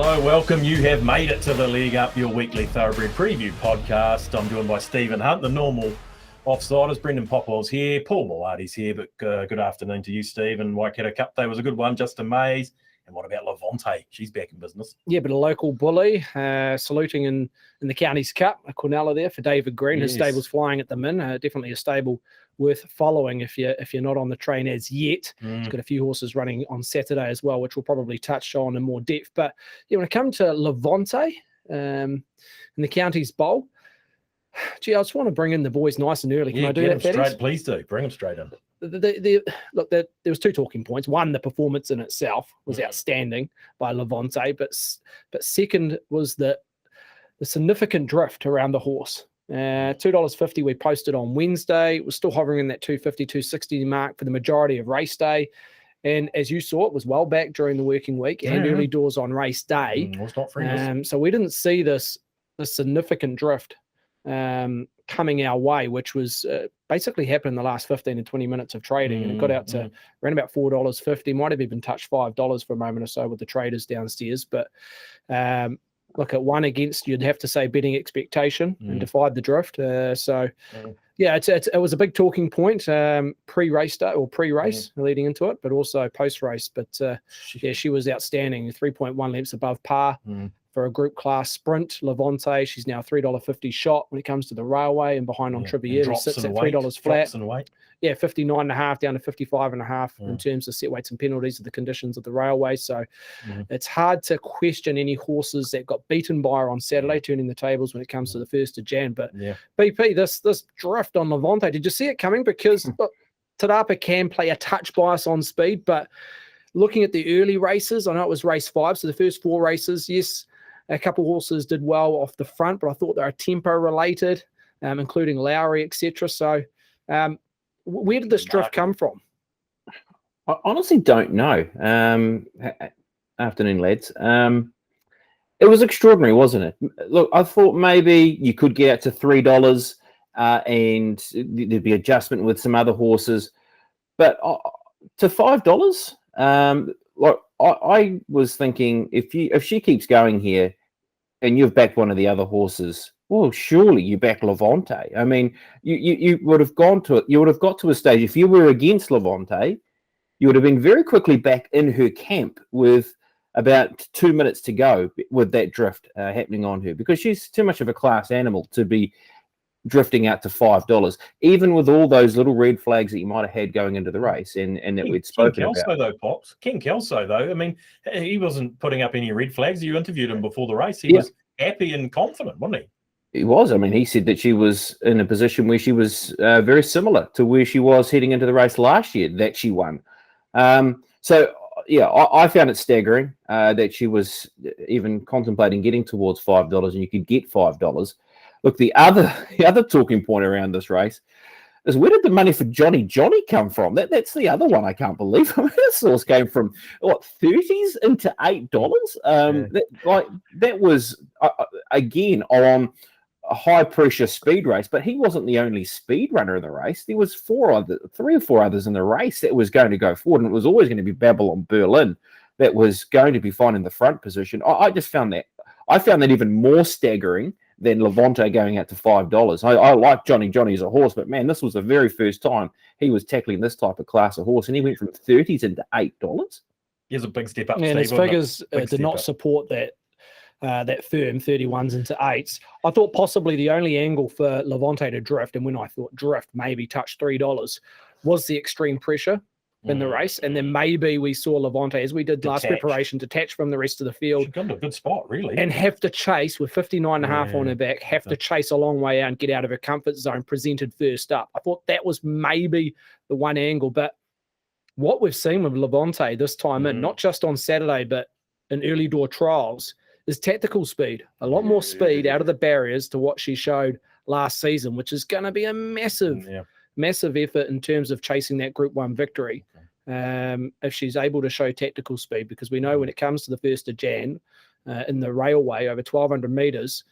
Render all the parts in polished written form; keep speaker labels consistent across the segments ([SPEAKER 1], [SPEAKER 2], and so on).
[SPEAKER 1] Hello, welcome. You have made it to the Leg Up, your weekly thoroughbred preview podcast. I'm joined by Stephen Hunt, the normal offsiders. Brendan Popwell's here. Paul Maladi's here, but good afternoon to you, Steve. And Waikato Cup Day was a good one. Justin Mays. And what about Levante? She's back in business.
[SPEAKER 2] Yeah, but a local bully saluting in the Counties Cup, a Quinella there for David Green. Yes. His stable's flying at the min. Definitely a stable worth following if you're not on the train as yet. It's got a few horses running on Saturday as well, which we'll probably touch on in more depth. But yeah, when it comes to Levante in the Counties Bowl, gee, I just want to bring in the boys nice and early. Can I do that,
[SPEAKER 1] straight? Please do. Bring them straight in.
[SPEAKER 2] Look, there was two talking points. One, the performance in itself was outstanding by Levante, but second was the significant drift around the horse. $2.50 we posted on Wednesday. It was still hovering in that $2.50, $2.60 mark for the majority of race day. And as you saw, it was well back during the working week and early doors on race day.
[SPEAKER 1] It's not free.
[SPEAKER 2] So we didn't see this significant drift coming our way, which was basically happened in the last 15 and 20 minutes of trading. And it got out to around about $4.50, might have even touched $5 for a moment or so with the traders downstairs. But look, at one against, you'd have to say, betting expectation and defied the drift. Yeah, it was a big talking point pre-race day or pre-race leading into it, but also post-race. But yeah, she was outstanding, 3.1 lengths above par. For a group class sprint. Levante, she's now $3.50 shot when it comes to the railway, and behind on Trivier, he sits at $3 flat. Yeah, 59.5 down to 55.5 in terms of set weights and penalties of the conditions of the railway. So it's hard to question any horses that got beaten by her on Saturday, turning the tables when it comes to the 1st of Jan. But BP, this drift on Levante, did you see it coming? Because look, TABATA can play a touch bias on speed, but looking at the early races, I know it was race 5, so the first 4 races, yes, a couple of horses did well off the front, but I thought they were tempo related, including Lowry, etc. So where did this drift come from?
[SPEAKER 3] I honestly don't know. Afternoon, lads. It was extraordinary, wasn't it? Look, I thought maybe you could get out to $3 and there'd be adjustment with some other horses. But to $5, look, I was thinking if she keeps going here, and you've backed one of the other horses, well, surely you back Levante. I mean, you would have gone to it. You would have got to a stage, if you were against Levante, you would have been very quickly back in her camp with about 2 minutes to go with that drift happening on her, because she's too much of a class animal to be drifting out to $5, even with all those little red flags that you might have had going into the race and that we'd spoken about.
[SPEAKER 1] King Kelso, though, Pops. King Kelso, though, I mean, he wasn't putting up any red flags. You interviewed him before the race. He was happy and confident, wasn't he?
[SPEAKER 3] He was. I mean, he said that she was in a position where she was very similar to where she was heading into the race last year that she won. So, yeah, I found it staggering that she was even contemplating getting towards $5 and you could get $5. Look, the other talking point around this race is, where did the money for Johnny come from? That's the other one I can't believe. I mean, this source came from, what, 30s into $8? That was, again, on a high-pressure speed race, but he wasn't the only speed runner in the race. There was 3 or 4 others in the race that was going to go forward, and it was always going to be Babylon Berlin that was going to be fine in the front position. I just found that even more staggering than Levante going out to $5. I like Johnny as a horse, but man, this was the very first time he was tackling this type of class of horse, and he went from 30s into $8.
[SPEAKER 1] Here's a big step up.
[SPEAKER 2] And his figures did not support that firm 31s into 8s. I thought possibly the only angle for Levante to drift, and when I thought drift maybe touch $3, was the extreme pressure in the race, and then maybe we saw Levante, as we did last preparation, detach from the rest of the field.
[SPEAKER 1] She got to a good spot, really.
[SPEAKER 2] And have to chase with 59.5 on her back, have to chase a long way out and get out of her comfort zone, presented first up. I thought that was maybe the one angle, but what we've seen with Levante this time in, not just on Saturday, but in early door trials, is tactical speed. A lot more speed out of the barriers to what she showed last season, which is going to be a massive effort in terms of chasing that Group 1 victory. If she's able to show tactical speed, because we know when it comes to the 1st of Jan in the railway over 1,200 metres,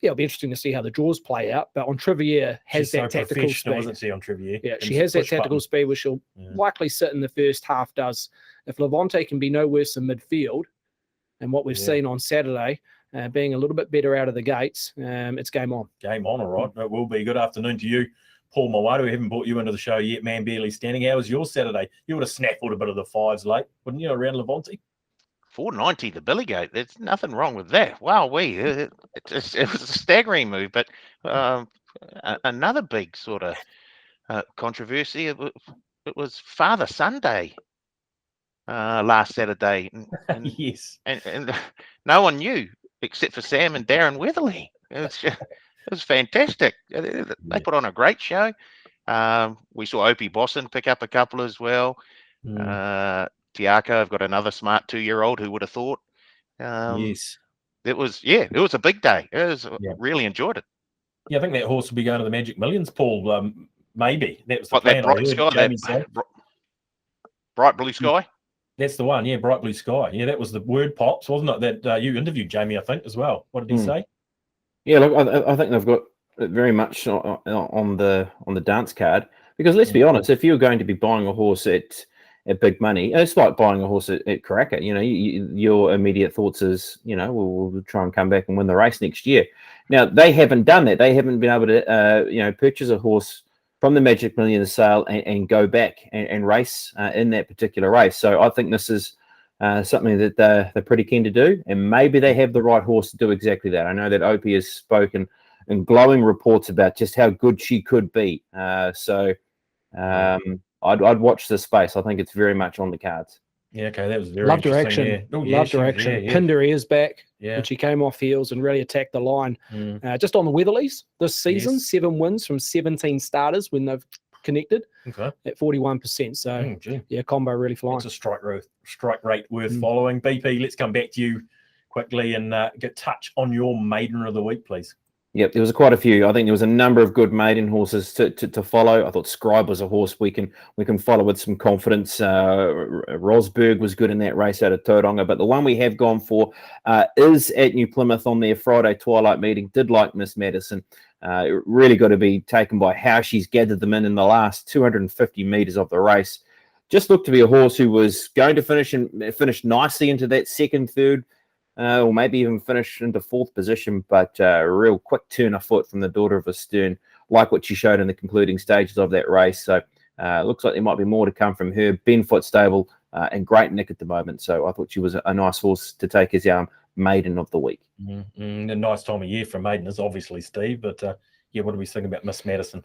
[SPEAKER 2] it'll be interesting to see how the draws play out. But on Trivier has that tactical speed.
[SPEAKER 1] Wasn't she on Trivier?
[SPEAKER 2] Yeah, she has that tactical speed, which she'll likely sit in the first half does. If Levante can be no worse than midfield, And what we've seen on Saturday, being a little bit better out of the gates, it's game on.
[SPEAKER 1] Game on, all right. It will be. Good afternoon to you, Paul Mawatu. We haven't brought you into the show yet, man. Barely standing. How was your Saturday? You would have snaffled a bit of the fives late, wouldn't you, around Levante?
[SPEAKER 4] 490 the Billy Goat. There's nothing wrong with that. Wow, it was a staggering move, but another big sort of controversy. It was Father Sunday last Saturday, and
[SPEAKER 1] Yes,
[SPEAKER 4] and no one knew except for Sam and Darren Weatherly. It was fantastic. They put on a great show. We saw Opie Bosson pick up a couple as well. Tiako, I've got another smart 2-year-old. Who would have thought?
[SPEAKER 1] yes.
[SPEAKER 4] It was a big day. Really enjoyed it.
[SPEAKER 1] Yeah, I think that horse will be going to the Magic Millions, Paul. Maybe that was the
[SPEAKER 4] What,
[SPEAKER 1] plan.
[SPEAKER 4] that bright blue sky?
[SPEAKER 1] That's the one. Yeah, Bright Blue Sky. Yeah, that was the word pops, wasn't it? That you interviewed Jamie, I think, as well. What did he say?
[SPEAKER 3] Yeah, look, I think they've got it very much on the dance card, because let's be honest, if you're going to be buying a horse at big money, it's like buying a horse at Cracker. You know, your immediate thoughts is, you know, we'll try and come back and win the race next year. Now, they haven't done that. They haven't been able to, purchase a horse from the Magic Millions sale and go back and race in that particular race. So I think this is something that they're pretty keen to do, and maybe they have the right horse to do exactly that. I know that Opie has spoken in glowing reports about just how good she could be. I'd watch this space. I think it's very much on the cards.
[SPEAKER 1] Yeah, okay, that was very
[SPEAKER 2] Love
[SPEAKER 1] interesting.
[SPEAKER 2] direction.
[SPEAKER 1] Yeah. Oh,
[SPEAKER 2] Love direction.
[SPEAKER 1] Yeah.
[SPEAKER 2] Pinned her ears back,
[SPEAKER 1] Yeah.
[SPEAKER 2] and she came off heels and really attacked the line. Just on the Weatherlies this season, 7 wins from 17 starters when they've connected at 41%. So combo really flying.
[SPEAKER 1] It's a strike rate worth following. BP, let's come back to you quickly and get touch on your maiden of the week, please.
[SPEAKER 3] Yep, there was quite a few. I think there was a number of good maiden horses to follow. I thought Scribe was a horse we can follow with some confidence. Rosberg was good in that race out of Tauranga, but the one we have gone for is at New Plymouth on their Friday twilight meeting. Did like Miss Madison. Really got to be taken by how she's gathered them in the last 250 meters of the race. Just looked to be a horse who was going to finish nicely into that second, third, or maybe even finish into fourth position, but a real quick turn of foot from the daughter of a Stern, like what she showed in the concluding stages of that race. So looks like there might be more to come from her. Benfoot stable and great nick at the moment. So I thought she was a nice horse to take as our maiden of the week.
[SPEAKER 1] A nice time of year for maiden is obviously, Steve, but what do we think about Miss Madison?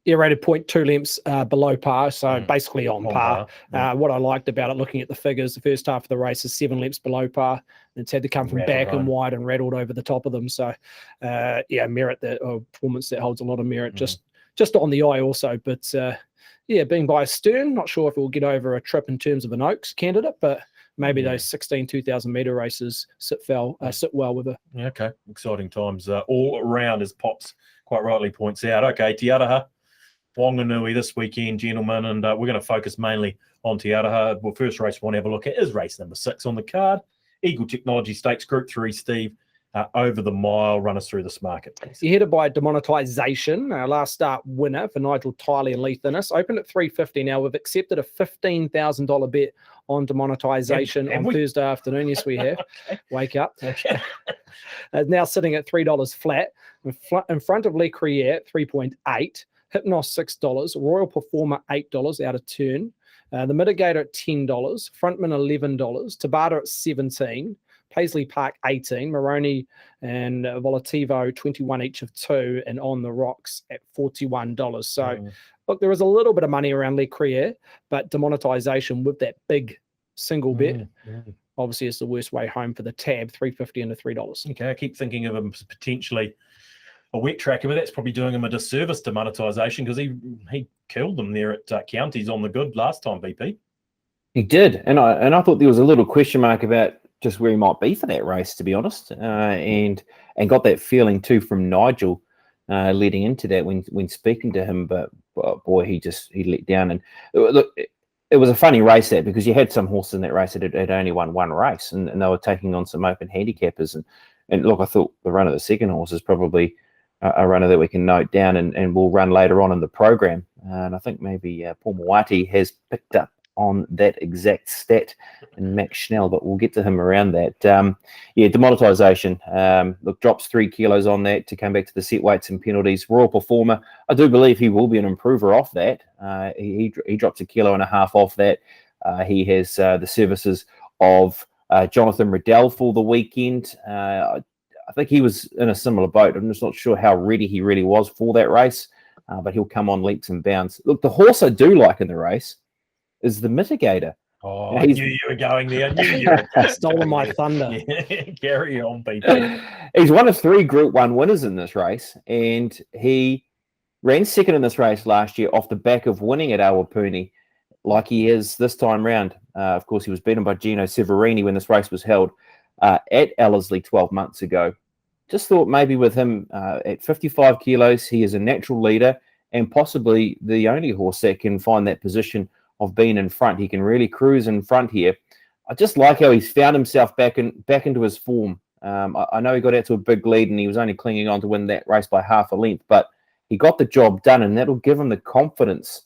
[SPEAKER 2] Yeah, rated 0.2 lengths below par, so basically on par. What I liked about it, looking at the figures, the first half of the race is 7 lengths below par. It's had to come from back and wide and rattled over the top of them. So, merit that, or performance that holds a lot of merit, just on the eye also. But, being by a Stern, not sure if it will get over a trip in terms of an Oaks candidate, but maybe those 16 2,000 metre races sit well with her.
[SPEAKER 1] Yeah, okay, exciting times all around, as Pops quite rightly points out. Okay, Te Aroha, Whanganui this weekend, gentlemen, and we're going to focus mainly on Te Aroha. Well, first race we want to have a look at is race number 6 on the card. Eagle Technology Stakes, Group 3, Steve, over the mile. Run us through this market, please.
[SPEAKER 2] You're headed by Demonetization, last start winner for Nigel Tiley and Lee Thinnis. Opened at $3.50 now. We've accepted a $15,000 bet on Demonetization on Thursday afternoon. Yes, we have. Wake up. Now sitting at $3 flat. In front of Le Crier, 3.8. HYPNOS $6, Royal Performer $8 out of turn, the Mitigator at $10, Frontman $11, TABATA at $17, Paisley Park $18, Moroni and Volativo 21 each of 2, and On the Rocks at $41. So look, there is a little bit of money around Le Crier, but Demonetization with that big single bet obviously is the worst way home for the tab, $3.50 into $3.
[SPEAKER 1] Okay, I keep thinking of him as potentially a wet tracker, but that's probably doing him a disservice to Monetization, because he killed them there at Counties on the good last time, BP.
[SPEAKER 3] He did, and I thought there was a little question mark about just where he might be for that race, to be honest, and got that feeling too from Nigel leading into that when speaking to him. But boy, he let down. And look, it was a funny race that, because you had some horses in that race that had only won one race, and they were taking on some open handicappers. And look, I thought the run of the second horse is probably a runner that we can note down and will run later on in the program. And I think maybe Paul Mawati has picked up on that exact stat in Max Schnell, but we'll get to him around that. Yeah, demonetisation. Look, drops 3 kilos on that to come back to the set weights and penalties. Royal performer. I do believe he will be an improver off that. He drops 1.5 kilos off that. He has the services of Jonathan Riddell for the weekend. I think he was in a similar boat. I'm just not sure how ready he really was for that race, but he'll come on leaps and bounds. Look, the horse I do like in the race is the Mitigator.
[SPEAKER 1] Oh, I knew you were going there. I knew you were
[SPEAKER 2] Stolen my thunder.
[SPEAKER 1] Yeah. Carry on, people.
[SPEAKER 3] He's one of 3 Group 1 winners in this race, and he ran second in this race last year off the back of winning at Awapuni like he is this time round. Of course, he was beaten by Gino Severini when this race was held at Ellerslie 12 months ago. Just thought maybe with him at 55 kilos, he is a natural leader and possibly the only horse that can find that position of being in front. He can really cruise in front here. I just like how he's found himself back into his form. I know he got out to a big lead and he was only clinging on to win that race by half a length, but he got the job done, and that'll give him the confidence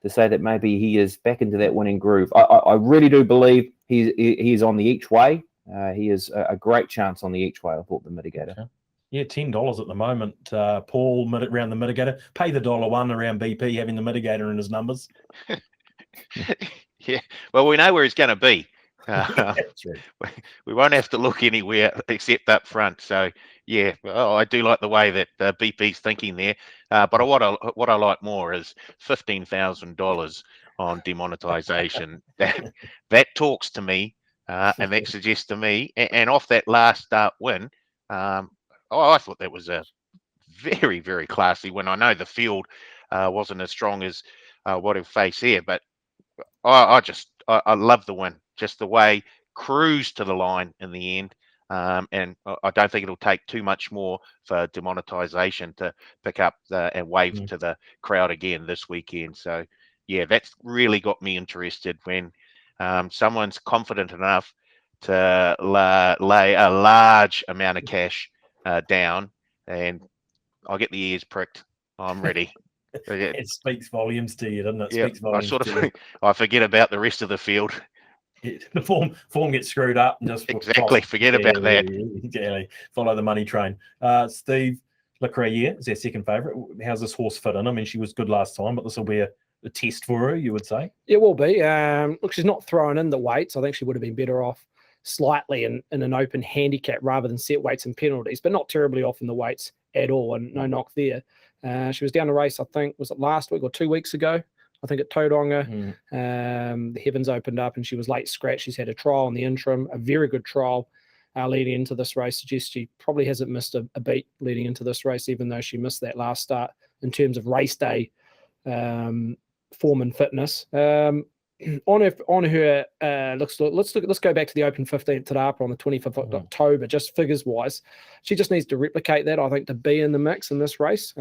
[SPEAKER 3] to say that maybe he is back into that winning groove. I really do believe he's on the each way. He is a great chance on the each way. I thought the Mitigator.
[SPEAKER 1] Okay. Yeah, $10 at the moment. Paul, around the Mitigator. Pay the $1 around BP having the Mitigator in his numbers.
[SPEAKER 4] Yeah, well, we know where he's going to be.
[SPEAKER 1] That's right.
[SPEAKER 4] We won't have to look anywhere except up front. So, yeah, I do like the way that BP's thinking there. But what I like more is $15,000 on demonetisation. That talks to me, and that suggests to me. And off that last start win, I thought that was a very, very classy win. I know the field wasn't as strong as what it faced here, but I love the win. Just the way cruised to the line in the end. And I don't think it'll take too much more for demonetisation to pick up and wave to the crowd again this weekend. So, yeah, that's really got me interested when someone's confident enough to lay a large amount of cash down, and I get the ears pricked. I'm ready.
[SPEAKER 1] It speaks volumes to you, doesn't it?
[SPEAKER 4] Yeah,
[SPEAKER 1] Speaks volumes
[SPEAKER 4] I forget about the rest of the field.
[SPEAKER 1] The form gets screwed up and just
[SPEAKER 4] exactly forget about that.
[SPEAKER 1] Yeah, follow the money train. Steve Lecrae is our second favourite. How's this horse fit in? I mean, she was good last time, but this will be a test for her, you would say.
[SPEAKER 2] It will be. Look, she's not throwing in the weights. I think she would have been better off slightly in an open handicap rather than set weights and penalties, but not terribly off in the weights at all, and no knock there. She was down a race, I think, was it last week or 2 weeks ago? I think at Tauranga. The heavens opened up and she was late scratch. She's had a trial in the interim, a very good trial leading into this race. Suggests she probably hasn't missed a beat leading into this race, even though she missed that last start in terms of race day form and fitness. On her let's go back to the Open 15th TABATA on the 25th of October, just figures wise. She just needs to replicate that, I think, to be in the mix in this race.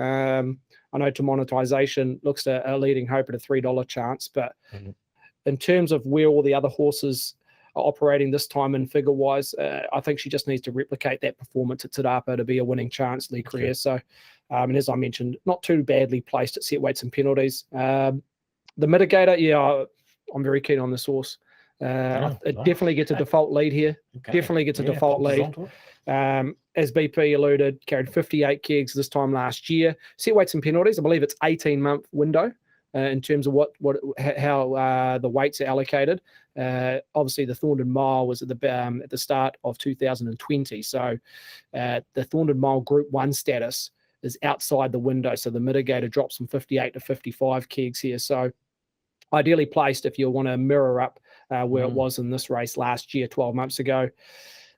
[SPEAKER 2] I know demonetisation looks at a leading hope at a $3 chance, but in terms of where all the other horses are operating this time and figure wise, I think she just needs to replicate that performance at TABATA to be a winning chance, Lee Career. So, and as I mentioned, not too badly placed at set weights and penalties. The Mitigator, yeah, I'm very keen on this horse. It definitely gets a default lead here. Definitely gets a default lead. As BP alluded, carried 58 kegs this time last year. Set weights and penalties, I believe it's 18-month window in terms of how the weights are allocated. Obviously, the Thorndon Mile was at the start of 2020. So the Thorndon Mile Group 1 status is outside the window. So the Mitigator drops from 58 to 55 kegs here. So ideally placed if you want to mirror up where it was in this race last year, 12 months ago.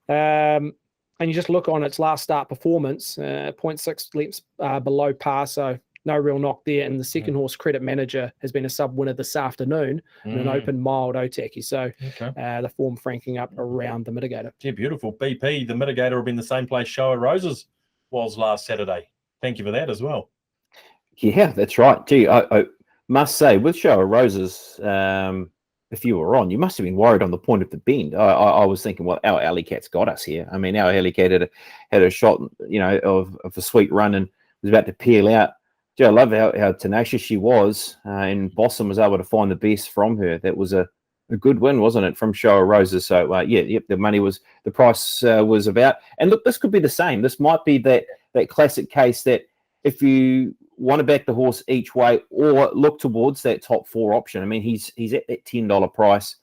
[SPEAKER 2] And you just look on its last start performance, 0.6 lengths below par, so no real knock there. And the second horse, Credit Manager, has been a sub-winner this afternoon in an open mild Otaki. So the form franking up around the Mitigator.
[SPEAKER 1] Yeah, beautiful. BP, the Mitigator will be in the same place Show of Roses was last Saturday. Thank you for that as well.
[SPEAKER 3] Yeah, that's right. Gee, I must say, with Show of Roses, if you were on, you must have been worried on the point of the bend. I was thinking, well, our alley cat's got us here. I mean, our alley cat had a shot, of a sweet run and was about to peel out I love how tenacious she was, and Boston was able to find the best from her. That was a good win, wasn't it, from Show of Roses? So the price was about. And look, this could be the same. This might be that classic case that if you want to back the horse each way or look towards that top 4 option. I mean, he's at that $10 price.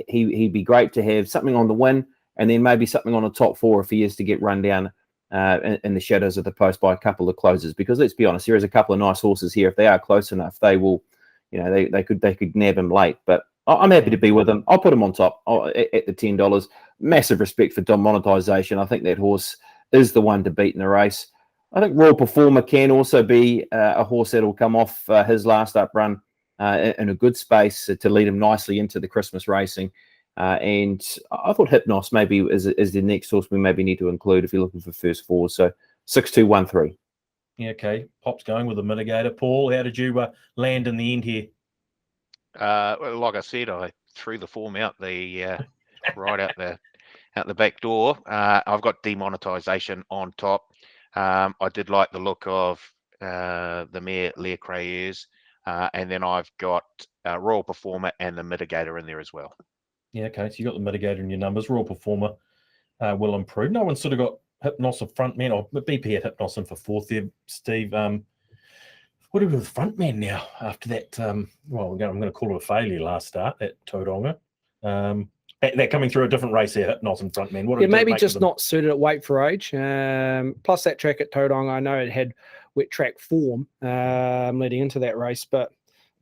[SPEAKER 3] He'd be great to have something on the win, and then maybe something on the top 4 if he is to get run down in the shadows of the post by a couple of closers. Because let's be honest, there is a couple of nice horses here. If they are close enough, they will, they could nab him late. But I'm happy to be with him. I'll put him on top at the $10. Massive respect for Demonetization. I think that horse is the one to beat in the race. I think Royal Performer can also be a horse that will come off his last up run in a good space to lead him nicely into the Christmas racing. And I thought HYPNOS maybe is the next horse we maybe need to include if you're looking for first 4. So 6-2-1-3.
[SPEAKER 1] Yeah, okay. Pop's going with the mitigator. Paul, how did you land in the end here?
[SPEAKER 4] Well, like I said, I threw the form out the right out the back door. I've got Demonetization on top. I did like the look of the mare CRAVERES, and then I've got Royal Performer and the mitigator in there as well.
[SPEAKER 1] Yeah, okay. So you got the mitigator in your numbers. Royal Performer will improve. No one's sort of got HYPNOS or Frontman, or BP had HYPNOS in for 4th there, Steve. What do we do with Frontman now after that? Well, I'm going to call it a failure last start at Tauranga. They're coming through a different race here, HYPNOS and Frontman.
[SPEAKER 2] Maybe just not suited at weight for age. Plus that track at Tauranga, I know it had wet track form leading into that race, but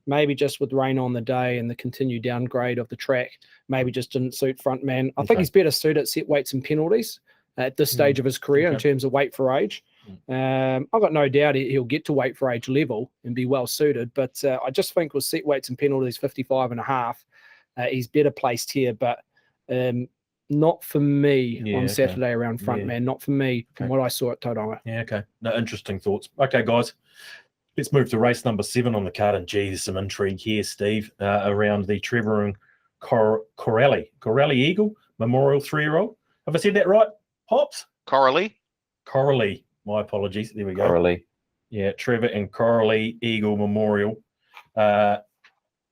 [SPEAKER 2] maybe just with rain on the day and the continued downgrade of the track, maybe just didn't suit Frontman. I think he's better suited at set weights and penalties at this stage of his career in terms of weight for age. I've got no doubt he'll get to weight for age level and be well suited, but I just think with set weights and penalties 55.5, he's better placed here, but not for me on Saturday around Frontman. Not for me from what I saw at Tauranga.
[SPEAKER 1] Yeah, okay. No, interesting thoughts. Okay, guys, let's move to race number 7 on the card. And gee, there's some intrigue here, Steve, around the Trevor and Corelli Eagle Memorial 3-year-old. Have I said that right, Pops?
[SPEAKER 4] Corelli.
[SPEAKER 1] My apologies. There we go.
[SPEAKER 3] Corelli.
[SPEAKER 1] Yeah, Trevor and Corelli Eagle Memorial.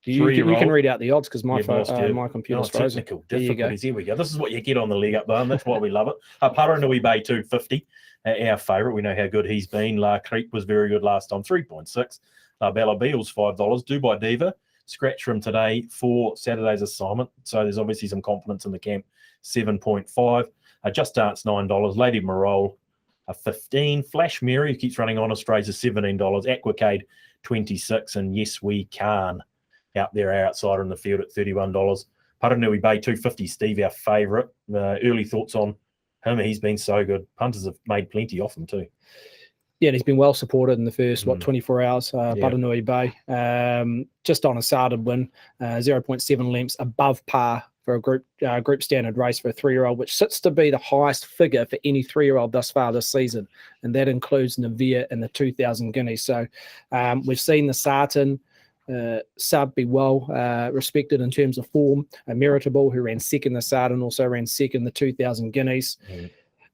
[SPEAKER 2] You can read out the odds because my computer's frozen.
[SPEAKER 1] Technical difficulties. Here we go. This is what you get on the leg up bone. That's why we love it. Paranui Bay 250, our favourite. We know how good he's been. CRIQUE was very good last time, 3.6. Bella BEALS $5. Dubai Diva, scratch from today for Saturday's assignment. So there's obviously some confidence in the camp, 7.5. Just Dance $9. Lady Morole, 15. Flash Mary, who keeps running on Australia's $17. Aquacade 26. And Yes We Can out there, our outsider in the field at $31. Paranui Bay 250, Steve, our favourite. Early thoughts on him. He's been so good. Punters have made plenty off him too.
[SPEAKER 2] Yeah, and he's been well supported in the first 24 hours. Paranui Bay, just on a started win, 0.7 lengths above par for a group standard race for a 3-year-old, which sits to be the highest figure for any 3-year-old thus far this season, and that includes Navia and the 2,000 guineas. So we've seen the Sarton sub be well respected in terms of form. Meritable, who ran second the Sarton, also ran second the 2,000 guineas.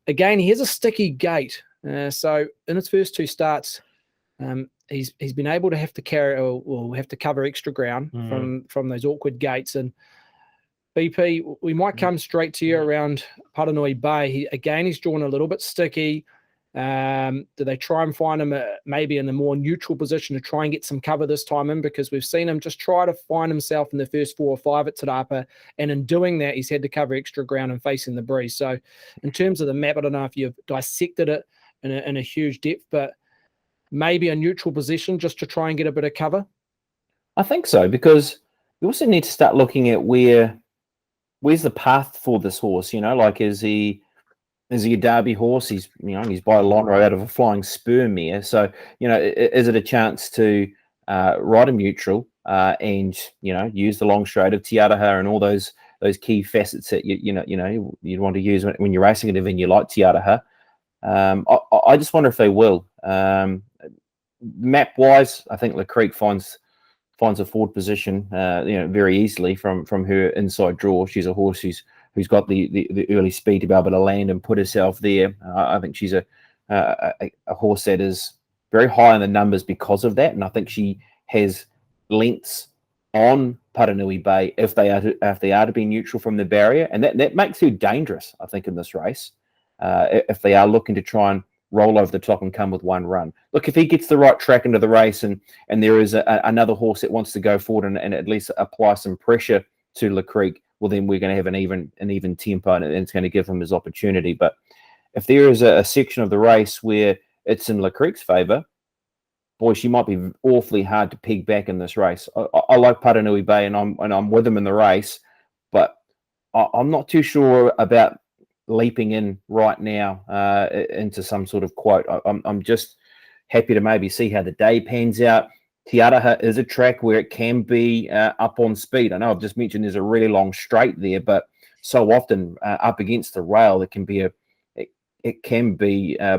[SPEAKER 2] Again, he has a sticky gait. So in his first 2 starts, he's been able to have to carry or have to cover extra ground from those awkward gaits. And BP, we might come straight to you around Paranui Bay. He's drawn a little bit sticky. Do they try and find him maybe in a more neutral position to try and get some cover this time in? Because we've seen him just try to find himself in the first 4 or 5 at Te Rapa, and in doing that, he's had to cover extra ground and facing the breeze. So in terms of the map, I don't know if you've dissected it in a huge depth, but maybe a neutral position just to try and get a bit of cover.
[SPEAKER 3] I think so, because you also need to start looking at where's the path for this horse. Like is he a Derby horse? He's by a Lonro out of a Flying Spur mare. So is it a chance to ride him neutral and use the long straight of Te Aroha and all those key facets that you'd want to use when you're racing at a venue like Te Aroha. I just wonder if they will. Map wise, I think CRIQUE finds a forward position very easily from her inside draw. She's a horse who's got the early speed to be able to land and put herself there. I think she's a horse that is very high in the numbers because of that, and I think she has lengths on Paranui Bay if they are to be neutral from the barrier, and that makes her dangerous, I think, in this race. If they are looking to try and roll over the top and come with one run. Look, if he gets the right track into the race, and there is another horse that wants to go forward and at least apply some pressure to Le Crique, well, then we're going to have an even tempo, and it's going to give him his opportunity. But if there is a section of the race where it's in Le Crique's favour, boy, she might be awfully hard to peg back in this race. I like Paranui Bay, and I'm with him in the race, but I'm not too sure about leaping in right now into some sort of quote. I'm just happy to maybe see how the day pans out. Te Aroha is a track where it can be up on speed. I know I've just mentioned there's a really long straight there, but so often up against the rail, it can be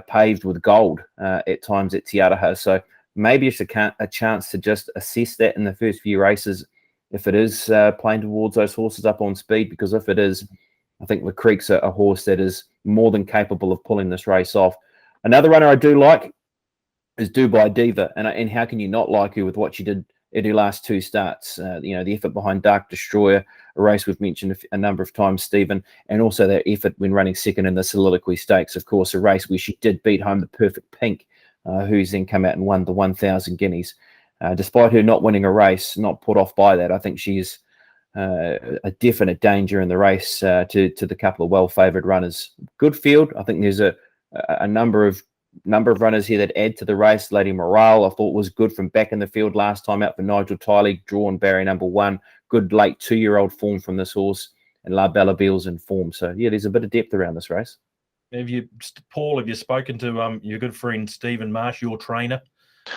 [SPEAKER 3] paved with gold at times at Te Aroha. So maybe it's a chance to just assess that in the first few races, if it is playing towards those horses up on speed, because if it is, I think Le Crique's a horse that is more than capable of pulling this race off. Another runner I do like is Dubai Diva, and how can you not like her with what she did at her last two starts? The effort behind Dark Destroyer, a race we've mentioned a number of times, Stephen, and also that effort when running second in the Soliloquy Stakes, of course, a race where she did beat home the Perfect Pink, who's then come out and won the 1,000 guineas. Despite her not winning a race, not put off by that, I think she's a definite danger in the race to the couple of well-favoured runners. Good field. I think there's a number of runners here that add to the race. Lady Morale, I thought, was good from back in the field last time out for Nigel Tiley, drawn barrier number 1. Good late 2-year-old form from this horse, and La Bella Beals in form. So, yeah, there's a bit of depth around this race.
[SPEAKER 1] Paul, have you spoken to your good friend Stephen Marsh, your trainer,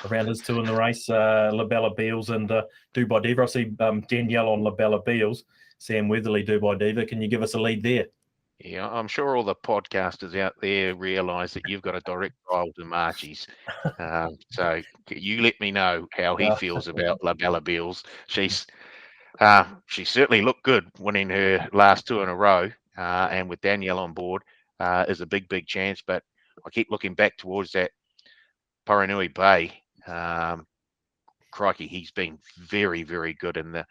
[SPEAKER 1] around his two in the race, La Bella Beals and Dubai Diva? I see Danielle on La Bella Beals, Sam Weatherly, Dubai Diva. Can you give us a lead there?
[SPEAKER 4] Yeah, I'm sure all the podcasters out there realise that you've got a direct trial to Marchie's. So you let me know how he feels about La Bella Beals. She certainly looked good winning her last two in a row, and with Danielle on board is a big chance. But I keep looking back towards that Paranui Bay. Crikey, he's been very good in the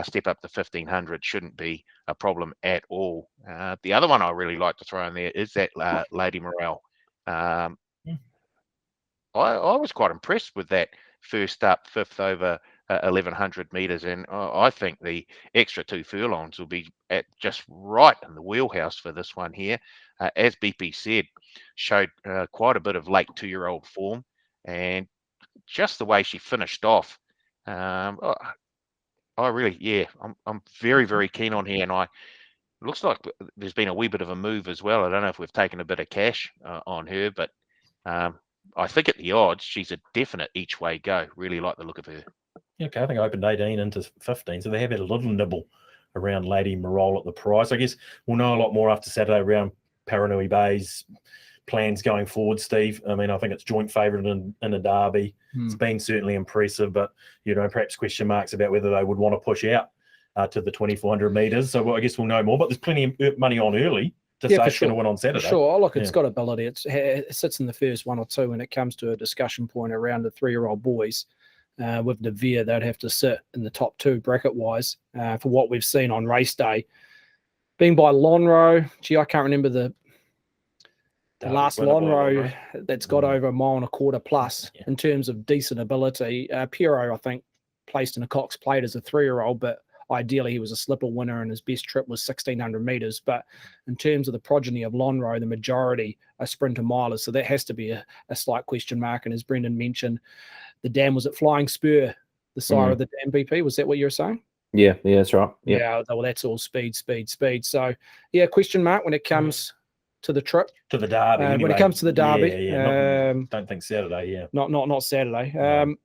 [SPEAKER 4] step up to 1,500. Shouldn't be a problem at all. The other one I really like to throw in there is that Lady Morale. I was quite impressed with that first up, fifth over 1,100 metres, and I think the extra 2 furlongs will be at just right in the wheelhouse for this one here. As BP said, showed quite a bit of late 2-year-old form, and just the way she finished off, I'm very keen on here, and looks like there's been a wee bit of a move as well. I don't know if we've taken a bit of cash on her, but I think at the odds, she's a definite each way go. Really like the look of her.
[SPEAKER 1] Okay, I think I opened 18 into 15, so they have had a little nibble around Lady Morale at the price. I guess we'll know a lot more after Saturday around Paranui Bay's plans going forward, Steve. I mean, I think it's joint favourite in a derby. It's been certainly impressive, but perhaps question marks about whether they would want to push out to the 2,400 metres. So I guess we'll know more. But there's plenty of money on early to say it's going to win on Saturday.
[SPEAKER 2] For sure. Look, it's got ability. It sits in the first 1 or 2 when it comes to a discussion point around the 3-year-old boys. With De Vere, they'd have to sit in the top 2 bracket-wise for what we've seen on race day. Being by Lonhro, I can't remember the last Lonhro that's got over 1.25 miles plus in terms of decent ability. Piero, I think, placed in a Cox Plate as a 3-year-old, but ideally he was a slipper winner and his best trip was 1,600 metres. But in terms of the progeny of Lonhro, the majority are sprinter milers, so that has to be a slight question mark. And as Brendan mentioned, the dam was at Flying Spur, the sire of the dam, BP. Was that what you were saying?
[SPEAKER 3] Yeah, that's right.
[SPEAKER 2] Yeah, well, that's all speed. So, yeah, question mark when it comes to the trip.
[SPEAKER 1] To the derby. Anyway.
[SPEAKER 2] When it comes to the derby.
[SPEAKER 1] Don't think Saturday,
[SPEAKER 2] Not Saturday.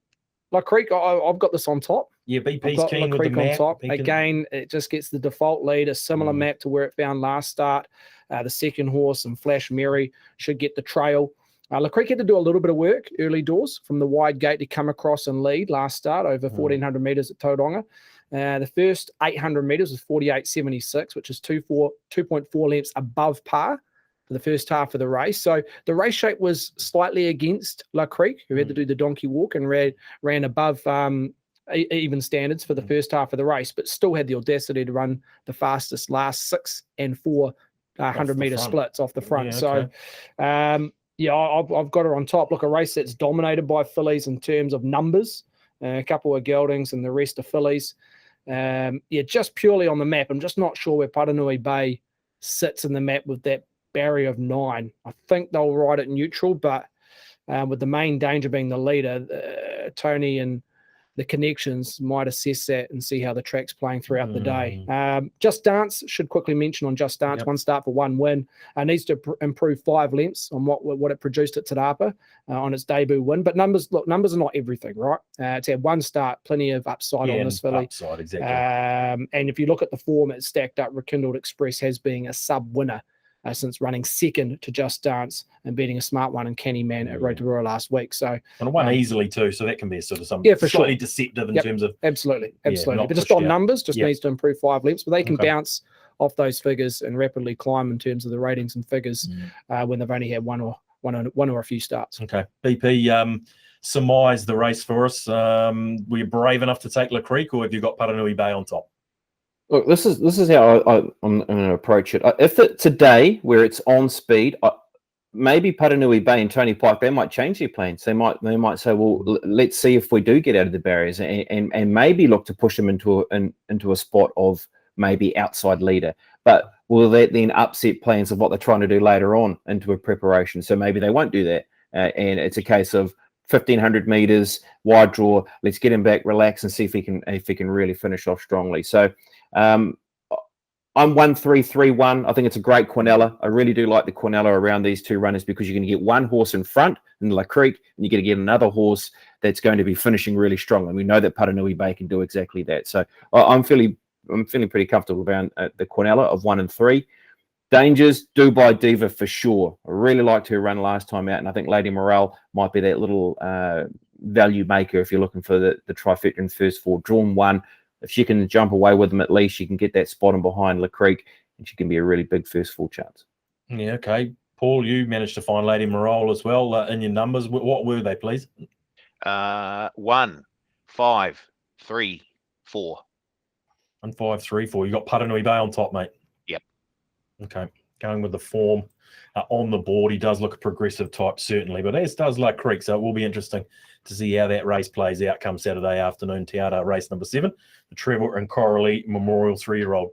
[SPEAKER 2] La Crique, I've got this on top.
[SPEAKER 1] Yeah, BP's keen with the map.
[SPEAKER 2] On top. Again, it just gets the default lead, a similar map to where it found last start. The second horse and Flash Mary should get the trail. La Crique had to do a little bit of work early doors from the wide gate to come across and lead last start over 1,400 metres at Tauranga. The first 800 metres was 48.76, which is 2.4 lengths above par. for the first half of the race. So the race shape was slightly against CRIQUE, who had to do the donkey walk and ran above even standards for the first half of the race, but still had the audacity to run the fastest last 6 and 4 100-meter splits off the front.
[SPEAKER 1] Yeah,
[SPEAKER 2] okay. So, yeah, I've got her on top. Look, a race that's dominated by fillies in terms of numbers, a couple of geldings and the rest of fillies. Yeah, just purely on the map, I'm just not sure where Paranui Bay sits in the map with that barrier of 9. I think they'll ride it neutral, but with the main danger being the leader, Tony and the connections might assess that and see how the track's playing throughout the day. Just Dance, should quickly mention on Just Dance, 1 start for 1 win. Needs to improve 5 lengths on what it produced at TABATA on its debut win. But numbers are not everything, right? It's had 1 start, plenty of upside on this filly.
[SPEAKER 1] Upside, exactly.
[SPEAKER 2] And if you look at the form, it's stacked up. Rekindled Express has been a sub-winner since running second to Just Dance and beating a smart one and Canny Man at Rotorua last week. So
[SPEAKER 1] and won easily too, so that can be a sort of
[SPEAKER 2] for
[SPEAKER 1] slightly deceptive in terms of
[SPEAKER 2] absolutely. But just on numbers, just needs to improve 5 lengths, but they can bounce off those figures and rapidly climb in terms of the ratings and figures when they've only had one or a few starts.
[SPEAKER 1] Okay, BP, surmise the race for us. Were you brave enough to take CRIQUE, or have you got Paranui Bay on top?
[SPEAKER 3] Look, this is how I'm going to approach it. If it's a day where it's on speed, maybe Paranui Bay and Tony Pike, they might change their plans. They might say, well, let's see if we do get out of the barriers, and maybe look to push them into a spot of maybe outside leader. But will that then upset plans of what they're trying to do later on into a preparation? So maybe they won't do that, and it's a case of 1,500 meters wide draw. Let's get him back, relax, and see if he can really finish off strongly. So. I'm 1-3-3-1. I think it's a great Quinella. I really do like the Quinella around these 2 runners because you're going to get 1 horse in front in CRIQUE, and you're going to get another horse that's going to be finishing really strong. And we know that Paranui Bay can do exactly that. So I'm feeling pretty comfortable around the Quinella of 1 and 3. Dangers, Dubai Diva for sure. I really liked her run last time out, and I think Lady Morale might be that little value maker if you're looking for the trifecta first 4. Drawn 1. If she can jump away with them, at least she can get that spot in behind CRIQUE, and she can be a really big first 4 chance.
[SPEAKER 1] Yeah, okay. Paul, you managed to find Lady Morale as well in your numbers. What were they, please?
[SPEAKER 4] 1, 5, 3, 4.
[SPEAKER 1] 1, 5, 3, 4. You got Paranui Bay on top, mate.
[SPEAKER 4] Yep.
[SPEAKER 1] Okay. Going with the form on the board. He does look a progressive type, certainly, but as does CRIQUE, so it will be interesting to see how that race plays out come Saturday afternoon. Te Aroha race number 7, the Trevor and Coralie Memorial 3-year-old.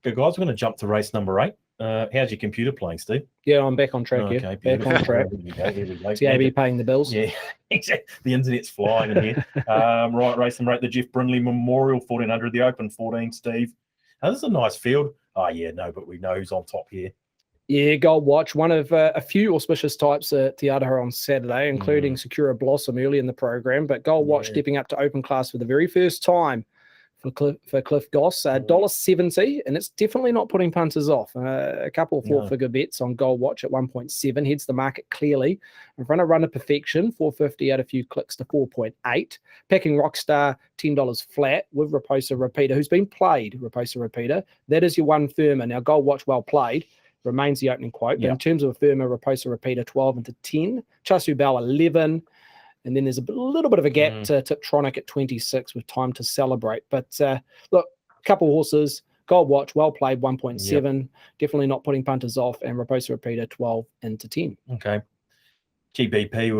[SPEAKER 1] Okay, guys, we're going to jump to race number 8. How's your computer playing, Steve?
[SPEAKER 2] Yeah, I'm back on track.
[SPEAKER 1] Okay,
[SPEAKER 2] back on track.
[SPEAKER 1] Here we go.
[SPEAKER 2] TAB paying the bills.
[SPEAKER 1] Yeah, exactly. The internet's flying in here. Right, race number 8, the Jeff Brindley Memorial 1400, the Open 14, Steve. Now, this is a nice field. Oh, yeah, no, but we know who's on top here.
[SPEAKER 2] Yeah, Gold Watch, one of a few auspicious types at Te Aroha on Saturday, including Sakura Blossom early in the program. But Gold Watch stepping up to open class for the very first time for Cliff Goss, $1.70, and it's definitely not putting punters off. A couple of 4-figure bets on Gold Watch at 1.7 heads the market clearly. In front of Runner Perfection, 450 out a few clicks to 4.8. Packing Rockstar, $10 flat with Raposa Rapida, who's been played, Raposa Rapida. That is your one firmer. Now, Gold Watch well played remains the opening quote. But in terms of a firmer, Raposa Rapida 12 into 10, Chasu Bell 11, and then there's a little bit of a gap to Tiptronic at 26 with Time to Celebrate. But look, a couple of horses, Gold Watch well played 1.7, definitely not putting punters off, and Raposa Rapida 12 into 10.
[SPEAKER 1] Okay. GBP,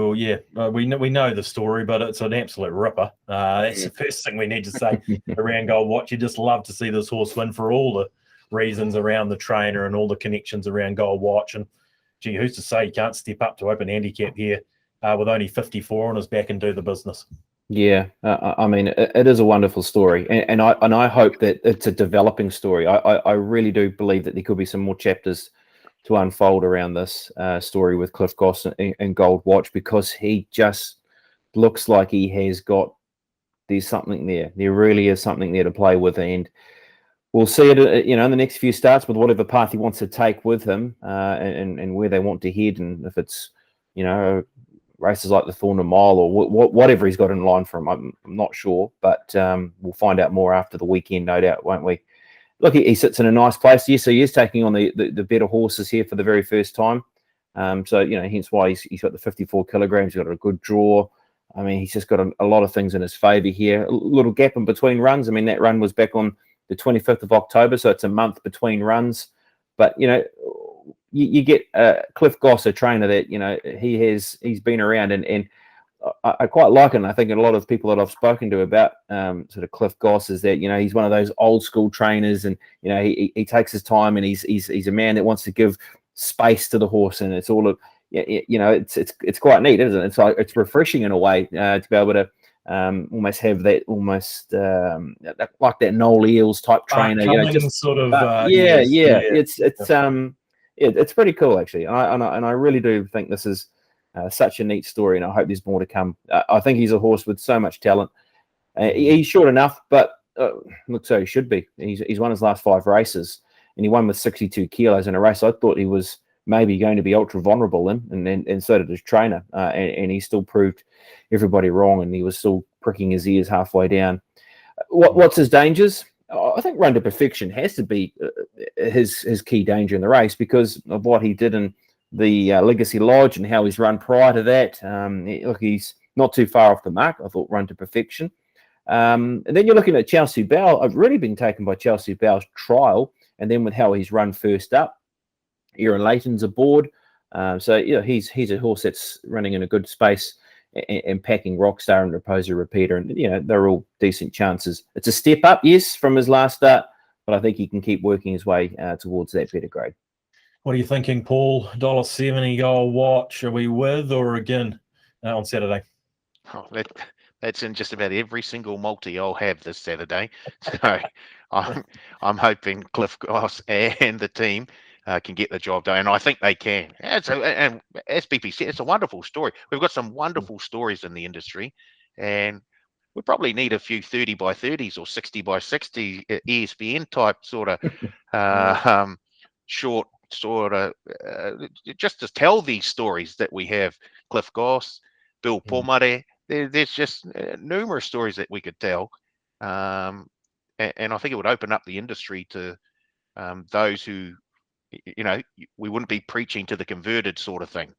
[SPEAKER 1] well, we know the story, but it's an absolute ripper. That's the first thing we need to say around Gold Watch. You just love to see this horse win for all the reasons around the trainer and all the connections around Gold Watch. And gee, who's to say he can't step up to open handicap here with only 54 on his back and do the business?
[SPEAKER 3] Yeah, I mean, it is a wonderful story, and I hope that it's a developing story. I really do believe that there could be some more chapters to unfold around this story with Cliff Goss and Gold Watch, because he just looks like he has there's something there. There really is something there to play with, and we'll see it, in the next few starts with whatever path he wants to take with him, and where they want to head, and if it's, races like the Thornton Mile or whatever he's got in line for him. I'm not sure, but we'll find out more after the weekend, no doubt, won't we? look, he sits in a nice place. Yes, so he is taking on the better horses here for the very first time. So, you know, hence why he's got the 54 kilograms. He's got a good draw. I mean, he's just got a lot of things in his favour here. A little gap in between runs. I mean, that run was back on the 25th of October, so it's a month between runs. But, you know, you get Cliff Goss, a trainer that, you know, he's been around, and I quite like it. And I think a lot of people that I've spoken to about sort of Cliff Goss is that, you know, he's one of those old school trainers, and, you know, he takes his time, and he's a man that wants to give space to the horse, and it's all of, you know, it's quite neat, isn't it? It's refreshing in a way to be able to almost have that like that Noel Eels type trainer, you know, just
[SPEAKER 1] sort of
[SPEAKER 3] it's pretty cool actually, and I really do think this is such a neat story, and I hope there's more to come. I think he's a horse with so much talent. He's short enough, but looks so he should be. He's won his last 5 races, and he won with 62 kilos in a race I thought he was maybe going to be ultra vulnerable in, and so did his trainer, and he still proved everybody wrong, and he was still pricking his ears halfway down. What's his dangers? I think Run to Perfection has to be his key danger in the race because of what he did in the Legacy Lodge and how he's run prior to that. Look, he's not too far off the mark, I thought, Run to Perfection. And then you're looking at Chelsea Bell. I've really been taken by Chelsea Bell's trial, and then with how he's run first up. Aaron Layton's aboard. So, you know, he's a horse that's running in a good space and packing Rockstar and RAPOSA Repeater. And, you know, they're all decent chances. It's a step up, yes, from his last start, but I think he can keep working his way towards that better grade.
[SPEAKER 1] What are you thinking, Paul? $1.70 gold watch. Are we with or again on Saturday?
[SPEAKER 4] Oh, that's in just about every single multi I'll have this Saturday. So I'm hoping Cliff Goss and the team can get the job done, and I think they can. And as BP said, it's a wonderful story. We've got some wonderful stories in the industry, and we probably need a few 30 by 30s or 60 by 60 ESPN type sort of short sort of just to tell these stories that we have. Cliff Goss, Bill Pomare. There's just numerous stories that we could tell, and I think it would open up the industry to those who, you know, we wouldn't be preaching to the converted sort of thing.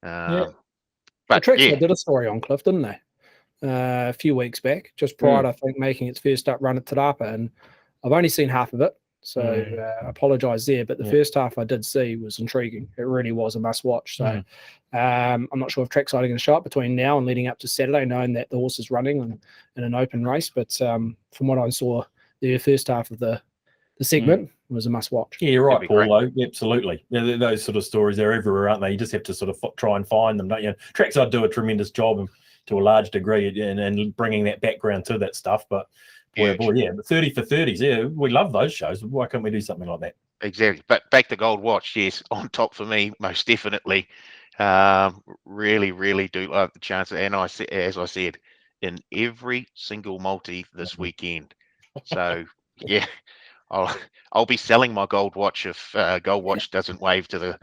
[SPEAKER 2] But Trixie did a story on Cliff, didn't they? A few weeks back, just prior to, I think, making its first up run at TABATA, and I've only seen half of it, so I apologise there. But the first half I did see was intriguing. It really was a must watch. So I'm not sure if Trackside are going to show up between now and leading up to Saturday, knowing that the horse is running in an open race. But from what I saw, the first half of the segment was a must watch.
[SPEAKER 1] Yeah, you're right, Paul. Absolutely. Yeah, those sort of stories, they're everywhere, aren't they? You just have to sort of try and find them, don't you? Trackside do a tremendous job to a large degree and bringing that background to that stuff. But boy, but 30 for 30s, yeah, we love those shows. Why can't we do something like that?
[SPEAKER 4] Exactly. But back to Gold Watch, yes, on top for me, most definitely. Really, really do love the chance. And as I said, in every single multi this weekend. So yeah, I'll be selling my Gold Watch if Gold Watch doesn't wave to the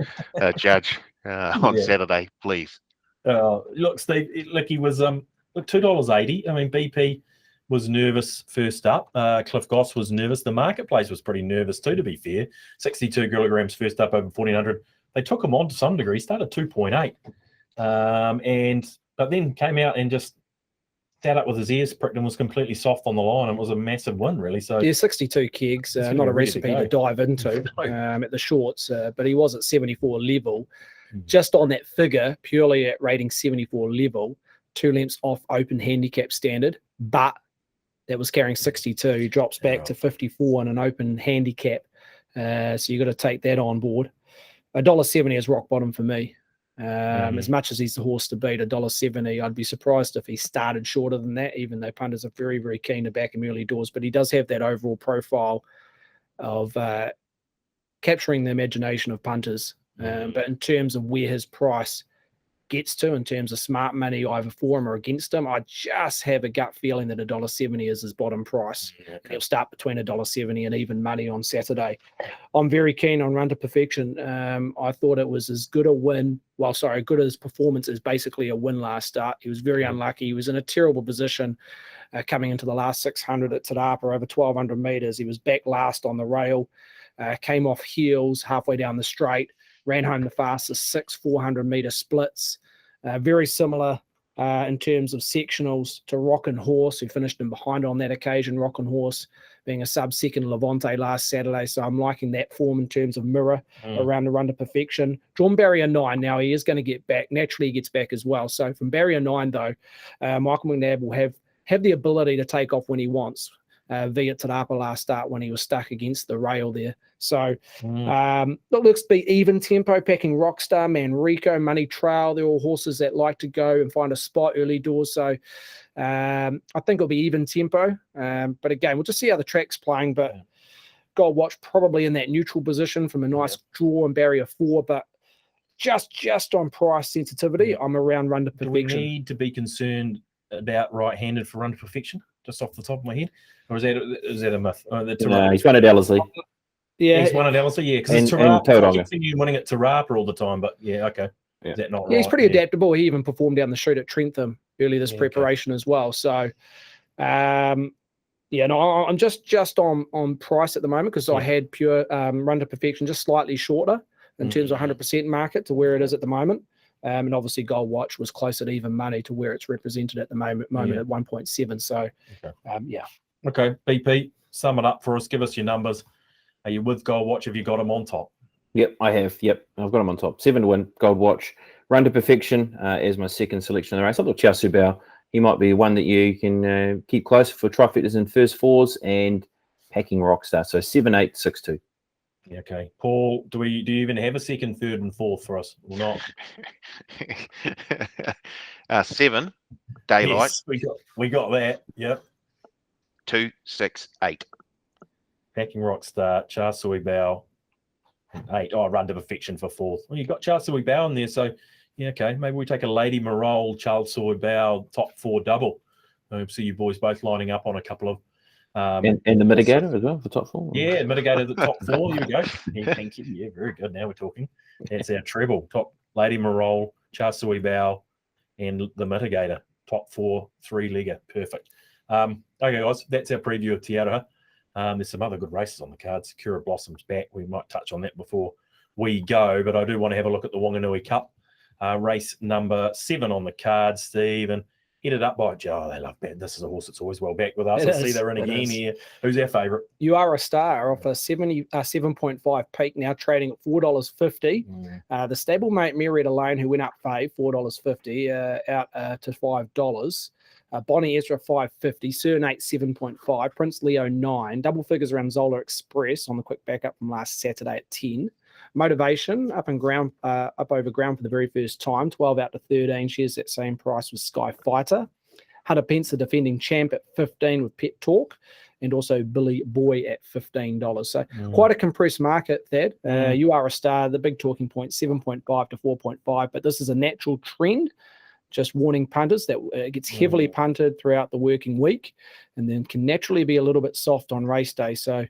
[SPEAKER 4] judge on Saturday, please.
[SPEAKER 1] Look, Steve, he was $2.80. I mean, BP was nervous first up. Cliff Goss was nervous. The marketplace was pretty nervous too, to be fair. 62 kilograms first up over 1,400. They took him on to some degree, started 2.8. But then came out and just sat up with his ears pricked and was completely soft on the line. And it was a massive win, really. So
[SPEAKER 2] yeah, 62 kegs, not a recipe to dive into at the shorts, but he was at 74 level. Just on that figure, purely at rating 74 level, 2 lengths off open handicap standard, but that was carrying 62. He drops back to 54 in an open handicap. So you've got to take that on board. $1.70 is rock bottom for me. As much as he's the horse to beat, $1.70, I'd be surprised if he started shorter than that, even though punters are very, very keen to back him early doors. But he does have that overall profile of capturing the imagination of punters. But in terms of where his price gets to in terms of smart money, either for him or against him. I just have a gut feeling that $1.70 is his bottom price.
[SPEAKER 1] Okay.
[SPEAKER 2] He'll start between $1.70 and even money on Saturday. I'm very keen on Run to Perfection. I thought it was as good a win. Well, sorry, good as performance as basically a win last start. He was very unlucky. He was in a terrible position coming into the last 600 at Te Aroha over 1,200 meters. He was back last on the rail, came off heels halfway down the straight, ran home the fastest 6 400-meter splits. Very similar in terms of sectionals to Rock and Horse, who finished in behind on that occasion. Rock and Horse being a sub-second Levante last Saturday. So I'm liking that form in terms of mirror around the Run to Perfection. Drawn barrier 9. Now he is going to get back. Naturally, he gets back as well. So from barrier 9, though, Michael McNabb will have the ability to take off when he wants. Via Te Aroha last start when he was stuck against the rail there. So it looks to be even tempo, packing Rockstar, Manrico, Money Trail. They're all horses that like to go and find a spot early doors. So I think it'll be even tempo. But again, we'll just see how the track's playing. But Gold Watch probably in that neutral position from a nice draw and barrier 4. But just on price sensitivity, I'm around Run to Perfection.
[SPEAKER 1] Do we need to be concerned about right-handed for Run to Perfection? Just off the top of my head, or is that a myth?
[SPEAKER 3] No, he's won at Ellerslie.
[SPEAKER 2] Yeah,
[SPEAKER 1] he's won at Ellerslie. Yeah, because it's
[SPEAKER 3] Tauranga.
[SPEAKER 1] I keep you winning at Te Aroha all the time, but okay.
[SPEAKER 3] Yeah.
[SPEAKER 1] Is that not right?
[SPEAKER 2] Yeah, he's pretty adaptable. He even performed down the street at Trentham early this preparation as well. So, I'm just on price at the moment because I had pure Run to Perfection just slightly shorter in terms of 100% market to where it is at the moment. And obviously Gold Watch was closer to even money to where it's represented at the moment at 1.7. So,
[SPEAKER 1] Okay, BP, sum it up for us. Give us your numbers. Are you with Gold Watch? Have you got them on top?
[SPEAKER 3] Yep, I have. Yep, I've got him on top. 7 to win, Gold Watch. Run to Perfection as my second selection in the race. I've got Chiao Bao. He might be one that you can keep close for trifectas in first fours and packing Rockstar. So 7, 8, 6, 2.
[SPEAKER 1] Okay, Paul, do you even have a second, third, and fourth for us or not?
[SPEAKER 4] 7, Daylight.
[SPEAKER 1] Yes, we got that. Yep.
[SPEAKER 4] 2, 6, 8.
[SPEAKER 1] Packing Rockstar, Chiao Bao, 8. Oh, Run to Perfection for fourth. Well, you got Chiao Bao in there, so okay. Maybe we take a Lady Morale, Chiao Bao top 4 double. I see you boys both lining up on a couple of.
[SPEAKER 3] And the Mitigator as well for top 4.
[SPEAKER 1] Yeah, Mitigator the top 4. Here we go. Yeah, thank you. Yeah, very good. Now we're talking. That's our treble. Top Lady Morale, Chiao Bao, and the Mitigator. Top 4, 3-legger. Perfect. Okay, guys, that's our preview of Te Aroha. There's some other good races on the card. Sakura Blossom's back. We might touch on that before we go, but I do want to have a look at the Whanganui Cup. Race number 7 on the card, Steve, and headed up by Joe. They love that. This is a horse that's always well back with us. I see they're in again here. Who's our favourite?
[SPEAKER 2] You Are a Star off a 7.5 peak, now trading at $4.50. The stablemate Myriad Alone, who went up $4.50, out to $5. Bonnie Ezra 5.50, Cernate 7.5, Prince Leo 9, double figures around Zola Express on the quick backup from last Saturday at 10. Motivation up over ground for the very first time, 12 out to 13. Shares that same price with Sky Fighter. Hunter Pence, the defending champ, at 15 with Pet Talk, and also Billy Boy at $15. So quite a compressed market, Thad. You Are a Star, the big talking point, 7.5 to 4.5, but this is a natural trend. Just warning punters that it gets heavily punted throughout the working week and then can naturally be a little bit soft on race day. So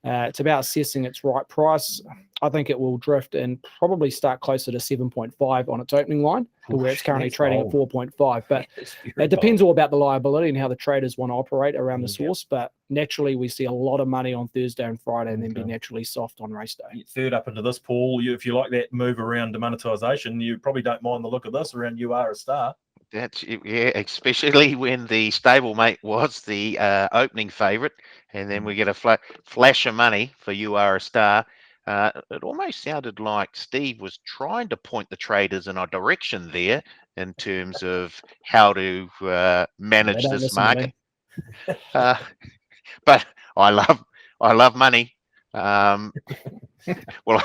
[SPEAKER 2] it's about assessing its right price. I think it will drift and probably start closer to 7.5 on its opening line, to where it's currently trading at 4.5. But it depends all about the liability and how the traders want to operate around the source. But naturally, we see a lot of money on Thursday and Friday and then be naturally soft on race day.
[SPEAKER 1] Third up into this, Paul, if you like that move around demonetisation, you probably don't mind the look of this around You Are a Star.
[SPEAKER 4] That's especially when the stablemate was the opening favourite, and then we get a flash of money for You Are a Star. It almost sounded like Steve was trying to point the traders in a direction there in terms of how to manage this market. But I love money. Well,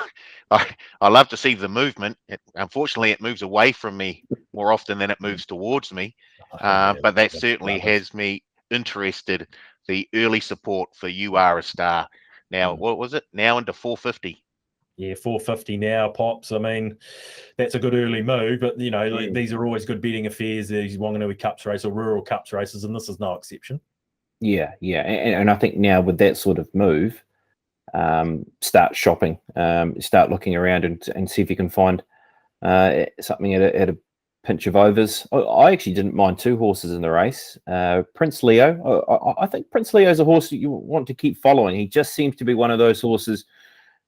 [SPEAKER 4] I love to see the movement. Unfortunately, it moves away from me more often than it moves towards me. But that certainly has me interested. The early support for You Are a Star. Now, what was it? Now into 450.
[SPEAKER 1] Yeah, 450 now, Pops. I mean, that's a good early move, but you know, these are always good betting affairs, these Whanganui Cups race or rural Cups races, and this is no exception.
[SPEAKER 3] Yeah, and I think now with that sort of move, start shopping, start looking around and see if you can find something at a pinch of overs. I actually didn't mind 2 horses in the race. Prince Leo, I think Prince Leo's a horse that you want to keep following. He just seems to be one of those horses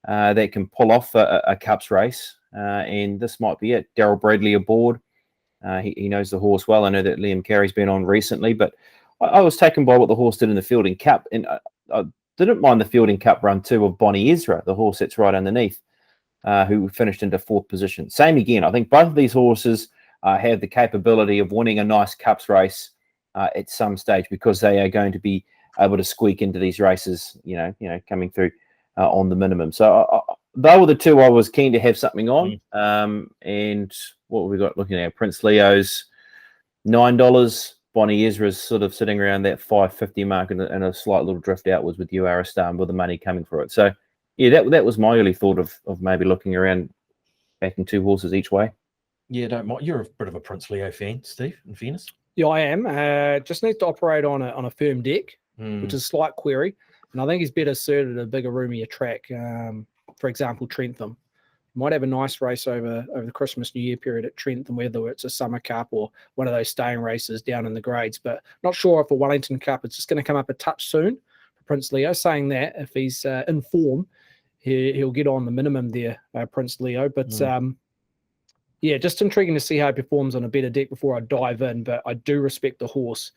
[SPEAKER 3] that can pull off a Cups race, and this might be it. Daryl Bradley aboard. He knows the horse well. I know that Liam Carey's been on recently, but I was taken by what the horse did in the Fielding Cup, and I didn't mind the Fielding Cup run too of Bonnie Ezra, the horse that's right underneath, who finished into 4th position. Same again. I think both of these horses have the capability of winning a nice Cups race at some stage, because they are going to be able to squeak into these races, you know, coming through on the minimum. So they were the 2 I was keen to have something on. And what have we got looking at? Prince Leo's $9. Bonnie Ezra's sort of sitting around that 550 mark, and a slight little drift outwards with You Are a Star, with the money coming for it. So yeah, that was my early thought of maybe looking around, backing 2 horses each way.
[SPEAKER 1] Yeah, don't mind. You're a bit of a Prince Leo fan, Steve, in fairness.
[SPEAKER 2] Yeah, I am. Just needs to operate on a firm deck, which is a slight query. And I think he's better suited at a bigger, roomier track. For example, Trentham. Might have a nice race over the Christmas New Year period at Trentham, whether it's a Summer Cup or one of those staying races down in the grades. But not sure if a Wellington Cup is just going to come up a touch soon for Prince Leo. Saying that, if he's in form, he'll get on the minimum there, Prince Leo. But yeah, just intriguing to see how he performs on a better deck before I dive in. But I do respect the horse.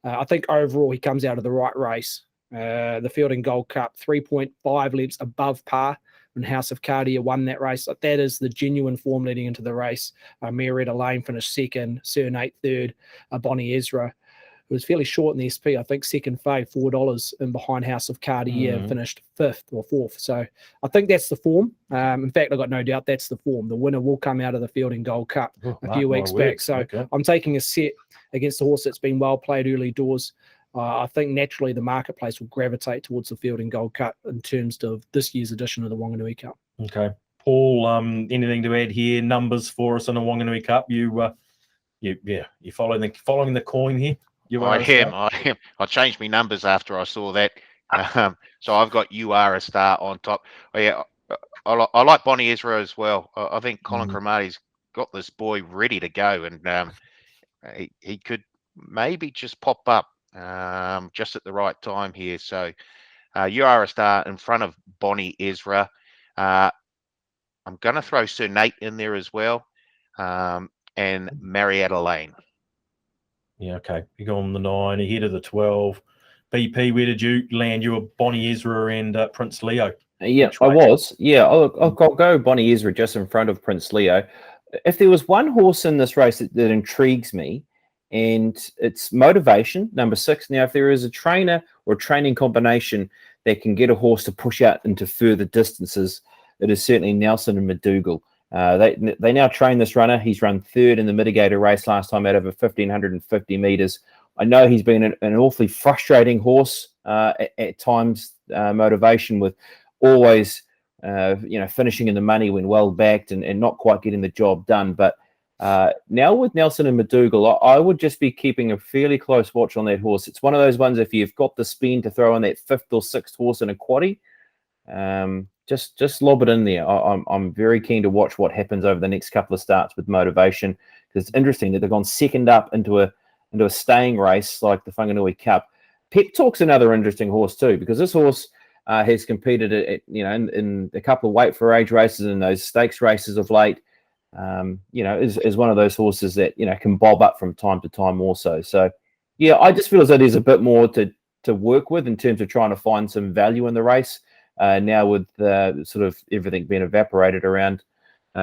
[SPEAKER 2] I think overall he comes out of the right race. The Fielding Gold Cup, 3.5 lengths above par when House of Cardia won that race. That is the genuine form leading into the race. Marietta Lane finished 2nd, Cernate 3rd, Bonnie Ezra, who was fairly short in the SP, I think second fave, $4 in behind House of Cardia, and finished 5th or 4th. So I think that's the form. In fact, I've got no doubt that's the form. The winner will come out of the Fielding Gold Cup a few weeks back. So I'm taking a set against the horse that's been well played early doors. I think naturally the marketplace will gravitate towards the Fielding Gold Cup in terms of this year's edition of the Whanganui Cup.
[SPEAKER 1] Okay. Paul, anything to add here? Numbers for us in the Whanganui Cup? You following the coin here?
[SPEAKER 4] I am. I changed my numbers after I saw that. So I've got You Are a Star on top. Oh, yeah, I like Bonnie Ezra as well. I think Colin Cromartie's got this boy ready to go, and he could maybe just pop up just at the right time here. So You Are a Star in front of Bonnie Ezra. I'm going to throw Sir Nate in there as well, and Marietta Lane.
[SPEAKER 1] Yeah, okay. You go on the 9, ahead of the 12. BP, where did you land? You were Bonnie Ezra and Prince Leo.
[SPEAKER 3] Yeah, I was. Yeah, I'll go Bonnie Ezra just in front of Prince Leo. If there was one horse in this race that intrigues me, and it's Motivation, number 6. Now, if there is a trainer or a training combination that can get a horse to push out into further distances, it is certainly Nelson and McDougall. They now train this runner. He's run 3rd in the Mitigator race last time out over 1,550 meters. I know he's been an awfully frustrating horse at times, Motivation, with always finishing in the money when well backed and not quite getting the job done. But now with Nelson and McDougall, I would just be keeping a fairly close watch on that horse. It's one of those ones, if you've got the spin to throw in that 5th or 6th horse in a quaddie, just lob it in there. I'm very keen to watch what happens over the next couple of starts with Motivation, because it's interesting that they've gone 2nd up into a staying race like the Whanganui Cup. Pep Talk's another interesting horse too, because this horse has competed in a couple of weight for age races and those stakes races of late. Is one of those horses that can bob up from time to time also. So yeah, I just feel as though there's a bit more to work with in terms of trying to find some value in the race now, with sort of everything being evaporated around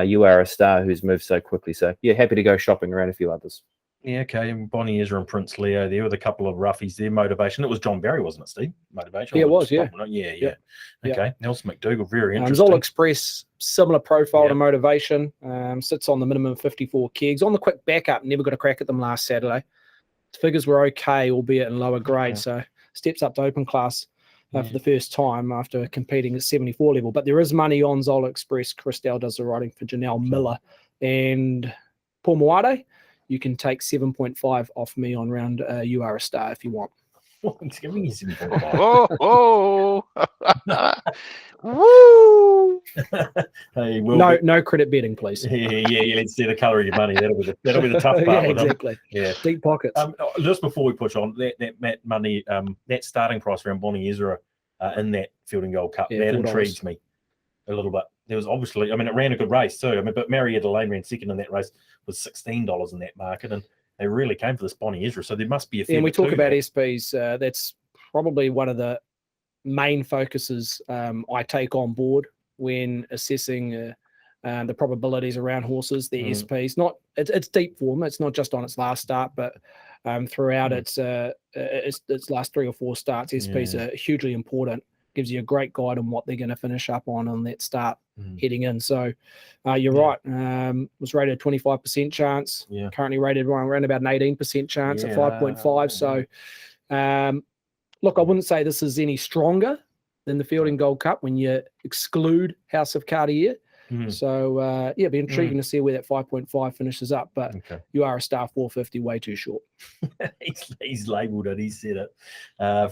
[SPEAKER 3] You Are a Star, who's moved so quickly. So yeah, happy to go shopping around a few others.
[SPEAKER 1] Yeah, okay. Bonnie Ezra and Prince Leo there with a couple of roughies there. Motivation. It was John Barry, wasn't it, Steve? Motivation.
[SPEAKER 2] Yeah, it was. Yeah.
[SPEAKER 1] Yeah. Okay. Nelson McDougall, very interesting.
[SPEAKER 2] Zoll Express, similar profile to Motivation. Sits on the minimum 54 kegs. On the quick backup, never got a crack at them last Saturday. Figures were okay, albeit in lower grade. So steps up to open class. for the first time after competing at 74 level. But there is money on Zola Express. Christelle does the writing for Janelle Miller and Paul Moade. You can take 7.5 off me on round You Are a Star if you want.
[SPEAKER 1] It's giving you 7.5.
[SPEAKER 4] Oh, woo!
[SPEAKER 1] Hey,
[SPEAKER 2] No credit betting, please.
[SPEAKER 1] Yeah. Let's see the colour of your money. That'll be the tough part.
[SPEAKER 2] Yeah,
[SPEAKER 1] with them.
[SPEAKER 2] exactly.
[SPEAKER 1] Yeah,
[SPEAKER 2] Deep pockets.
[SPEAKER 1] Just before we push on, that money, that starting price around Bonnie Ezra in that Fielding Gold Cup, that
[SPEAKER 2] $4.
[SPEAKER 1] intrigues me a little bit. There was obviously, it ran a good race too. But Marietta Lane ran second in that race, was $16 in that market, and they really came for this Bonnie Ezra. So there must be a fair
[SPEAKER 2] and we
[SPEAKER 1] bit
[SPEAKER 2] talk
[SPEAKER 1] to
[SPEAKER 2] about
[SPEAKER 1] that.
[SPEAKER 2] SPs. That's probably one of the main focuses I take on board when assessing the probabilities around horses. The SPs, it's deep form. It's not just on its last start, but throughout its last 3 or 4 starts. SPs are hugely important. Gives you a great guide on what they're going to finish up on that start heading in. So you're right. Was rated a 25% chance. Currently rated around about an 18% chance at 5.5. So look, I wouldn't say this is any stronger than the Fielding Gold Cup when you exclude House of Cartier. So it'd be intriguing to see where that 5.5 finishes up. But You Are a Star 450, way too short.
[SPEAKER 1] he's labelled it. He said it.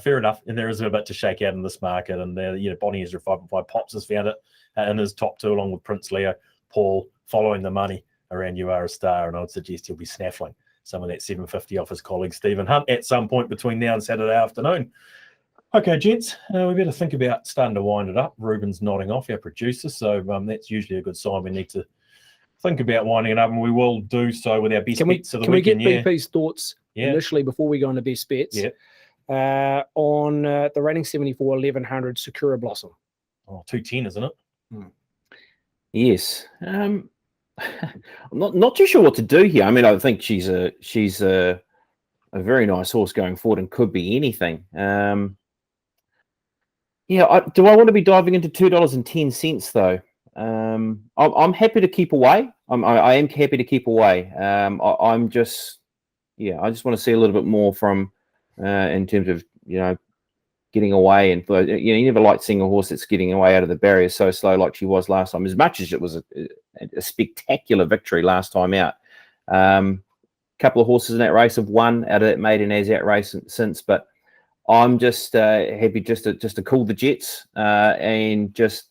[SPEAKER 1] Fair enough. And there is a bit to shake out in this market. And Bonnie Ezra 5.5. Pops has found it in his top 2, along with Prince Leo. Paul following the money around You Are a Star, and I would suggest he'll be snaffling some of that 750 off his colleague Stephen Hunt at some point between now and Saturday afternoon. Okay, gents, we better think about starting to wind it up. Ruben's nodding off, our producer, so that's usually a good sign. We need to think about winding it up, and we will do so with our best bets of the weekend.
[SPEAKER 2] Can we get BP's thoughts initially before we go into best bets on the rating 74 1100 Sakura Blossom?
[SPEAKER 1] Oh, 210, isn't it?
[SPEAKER 3] Yes. I'm not too sure what to do here. I mean, I think she's a very nice horse going forward and could be anything. Do I want to be diving into $2.10 though? I'm happy to keep away. I am happy to keep away. I just want to see a little bit more from in terms of getting away, and you never like seeing a horse that's getting away out of the barrier so slow like she was last time. As much as it was a spectacular victory last time out, couple of horses in that race have won out of that maiden ASIAT race since, but I'm just happy just to cool the jets and just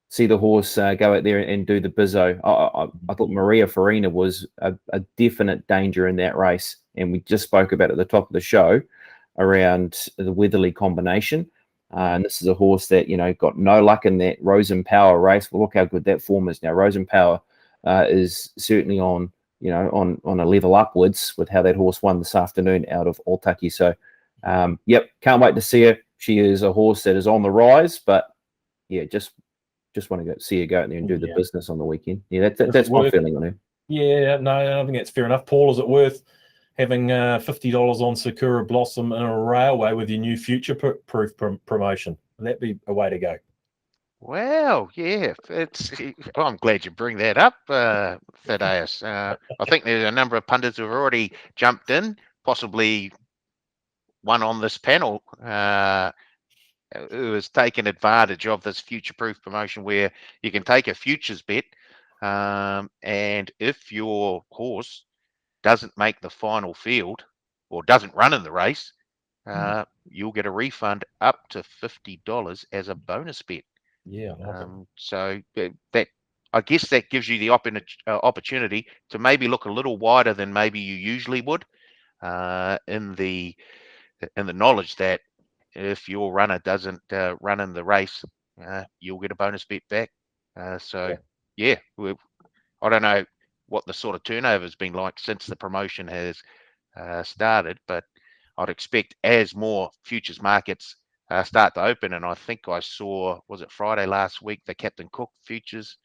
[SPEAKER 3] see the horse go out there and do the bizzo. I thought Maria Farina was a definite danger in that race, and we just spoke about at the top of the show around the Weatherly combination. And this is a horse that got no luck in that Rosen Power race. Well, look how good that form is now. Rosen Power is certainly on a level upwards with how that horse won this afternoon out of Altaki. So can't wait to see her. She is a horse that is on the rise, but just want to see her go out there and do the business on the weekend. That's my feeling on her.
[SPEAKER 1] I think that's fair enough. Paul, is it worth having $50 on Sakura Blossom in a railway with your new future-proof promotion? Would that be a way to go?
[SPEAKER 4] Well, yeah, I'm glad you bring that up, Thaddeus. I think there's a number of pundits who have already jumped in, possibly one on this panel who has taken advantage of this future-proof promotion where you can take a futures bet, and if your horse doesn't make the final field or doesn't run in the race, you'll get a refund up to $50 as a bonus bet. So that, I guess, that gives you the opportunity to maybe look a little wider than maybe you usually would, in the knowledge that if your runner doesn't run in the race, you'll get a bonus bet back. I don't know what the sort of turnover has been like since the promotion has started, but I'd expect as more futures markets start to open, and I think I saw, was it Friday last week, the Captain Cook futures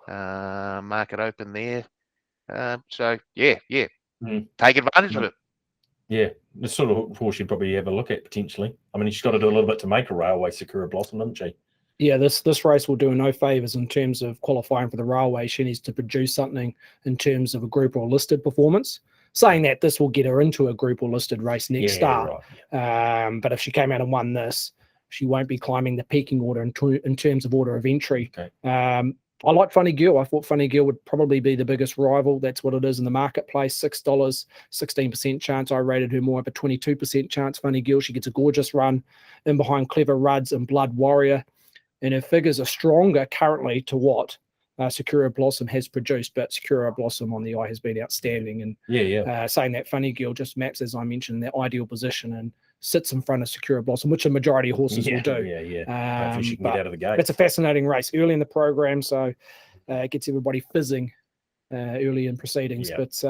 [SPEAKER 4] market open there. Take advantage of it.
[SPEAKER 1] Yeah, the sort of horse you'd probably have a look at potentially. I mean, she's got to do a little bit to make a railway, Sakura Blossom, doesn't she?
[SPEAKER 2] Yeah, this race will do her no favours in terms of qualifying for the railway. She needs to produce something in terms of a group or listed performance. Saying that, this will get her into a group or listed race next start.
[SPEAKER 1] Right.
[SPEAKER 2] But if she came out and won this, she won't be climbing the peaking order in terms of order of entry.
[SPEAKER 1] Okay.
[SPEAKER 2] I like Funny Girl. I thought Funny Girl would probably be the biggest rival. That's what it is in the marketplace. $6, 16% chance. I rated her more of a 22% chance. Funny Girl, she gets a gorgeous run in behind Clever Ruds and Blood Warrior. And her figures are stronger currently to what Sakura Blossom has produced, but Sakura Blossom on the eye has been outstanding. And saying that Funny Girl just maps, as I mentioned, that ideal position and sits in front of Sakura Blossom, which a majority of horses will do.
[SPEAKER 1] Hopefully she can get out of the gate.
[SPEAKER 2] It's a fascinating race early in the program, so it gets everybody fizzing early in proceedings. But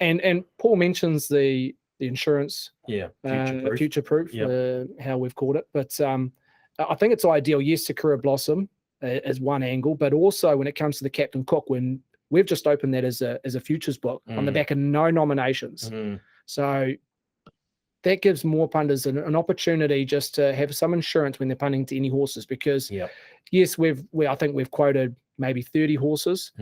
[SPEAKER 2] and Paul mentions the insurance, future proof, how we've called it. But I think it's ideal. Yes, Sakura Blossom is one angle, but also when it comes to the Captain Cook, when we've just opened that as a futures book on the back of no nominations. So that gives more punters an opportunity just to have some insurance when they're punting to any horses, because yes, I think we've quoted maybe 30 horses.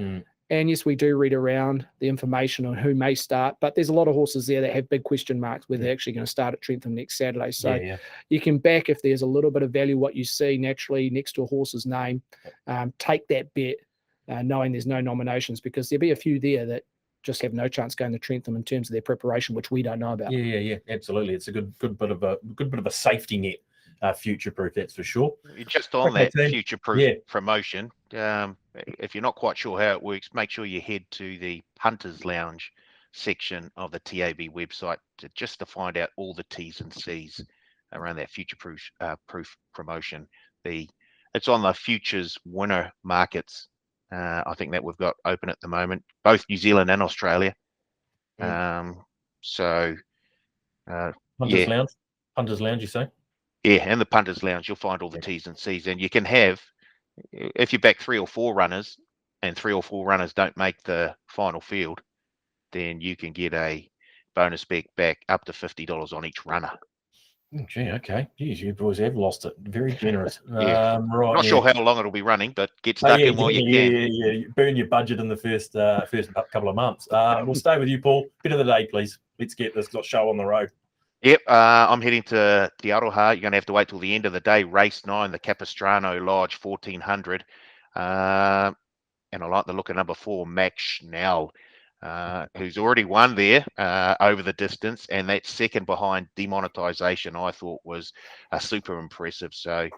[SPEAKER 2] And yes, we do read around the information on who may start, but there's a lot of horses there that have big question marks whether they're actually going to start at Trentham next Saturday. So you can back, if there's a little bit of value, what you see naturally next to a horse's name, take that bet, knowing there's no nominations, because there'll be a few there that just have no chance going to Trentham in terms of their preparation, which we don't know about.
[SPEAKER 1] Absolutely. It's a good bit of a safety net. Future proof, that's for sure.
[SPEAKER 4] Just on that future proof promotion, if you're not quite sure how it works, make sure you head to the Punters Lounge section of the TAB website to find out all the T's and C's around that future proof promotion. It's on the futures winner markets. I think that we've got open at the moment, both New Zealand and Australia.
[SPEAKER 1] Punters Lounge, you say?
[SPEAKER 4] Yeah, and the Punters Lounge, you'll find all the T's and C's, and you can have, if you back 3 or 4 runners and 3 or 4 runners don't make the final field, then you can get a bonus bet back up to $50 on each runner.
[SPEAKER 1] Okay. Geez, you boys have lost it. Very generous.
[SPEAKER 4] Right. Not sure how long it'll be running, but get stuck in while you can.
[SPEAKER 1] You burn your budget in the first couple of months. We'll stay with you, Paul. Bit of the day, please. Let's get this show on the road.
[SPEAKER 4] Yep, I'm heading to Te Aroha. You're going to have to wait till the end of the day. Race 9, the Capistrano Lodge, 1400. And I like the look of number 4, Max Schnell, who's already won there over the distance. And that second behind Demonetization, I thought was super impressive. So,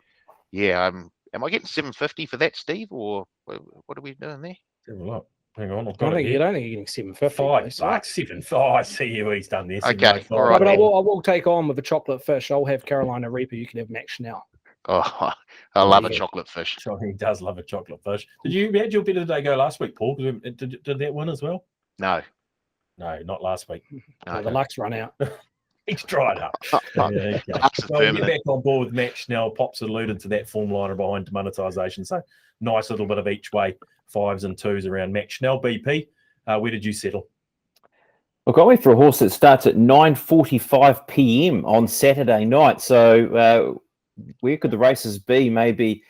[SPEAKER 4] yeah, am I getting $750 for that, Steve? Or what are we doing there?
[SPEAKER 1] Have a look. Hang on,
[SPEAKER 2] I don't think you're getting $750.
[SPEAKER 1] $5. I see who he's done this.
[SPEAKER 4] Okay, all right.
[SPEAKER 2] But I will take on with a chocolate fish. I'll have Carolina Reaper. You can have Max Schnell.
[SPEAKER 4] Oh, I love a chocolate fish.
[SPEAKER 1] He does love a chocolate fish. How'd your bit of the day go last week, Paul? Did that win as well?
[SPEAKER 4] No,
[SPEAKER 1] not last week.
[SPEAKER 2] No, the luck's run out.
[SPEAKER 1] He's dried up. Well, get back on board with Max Schnell. Pops alluded to that form liner behind Demonetization. So nice little bit of each way, 5s and 2s around Max Schnell. BP, where did you settle?
[SPEAKER 3] Look, I went for a horse that starts at 9:45 p.m. on Saturday night. So where could the races be? Maybe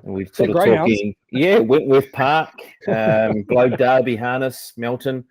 [SPEAKER 3] we're sort of talking, Wentworth Park, Globe Derby, Harness, Melton,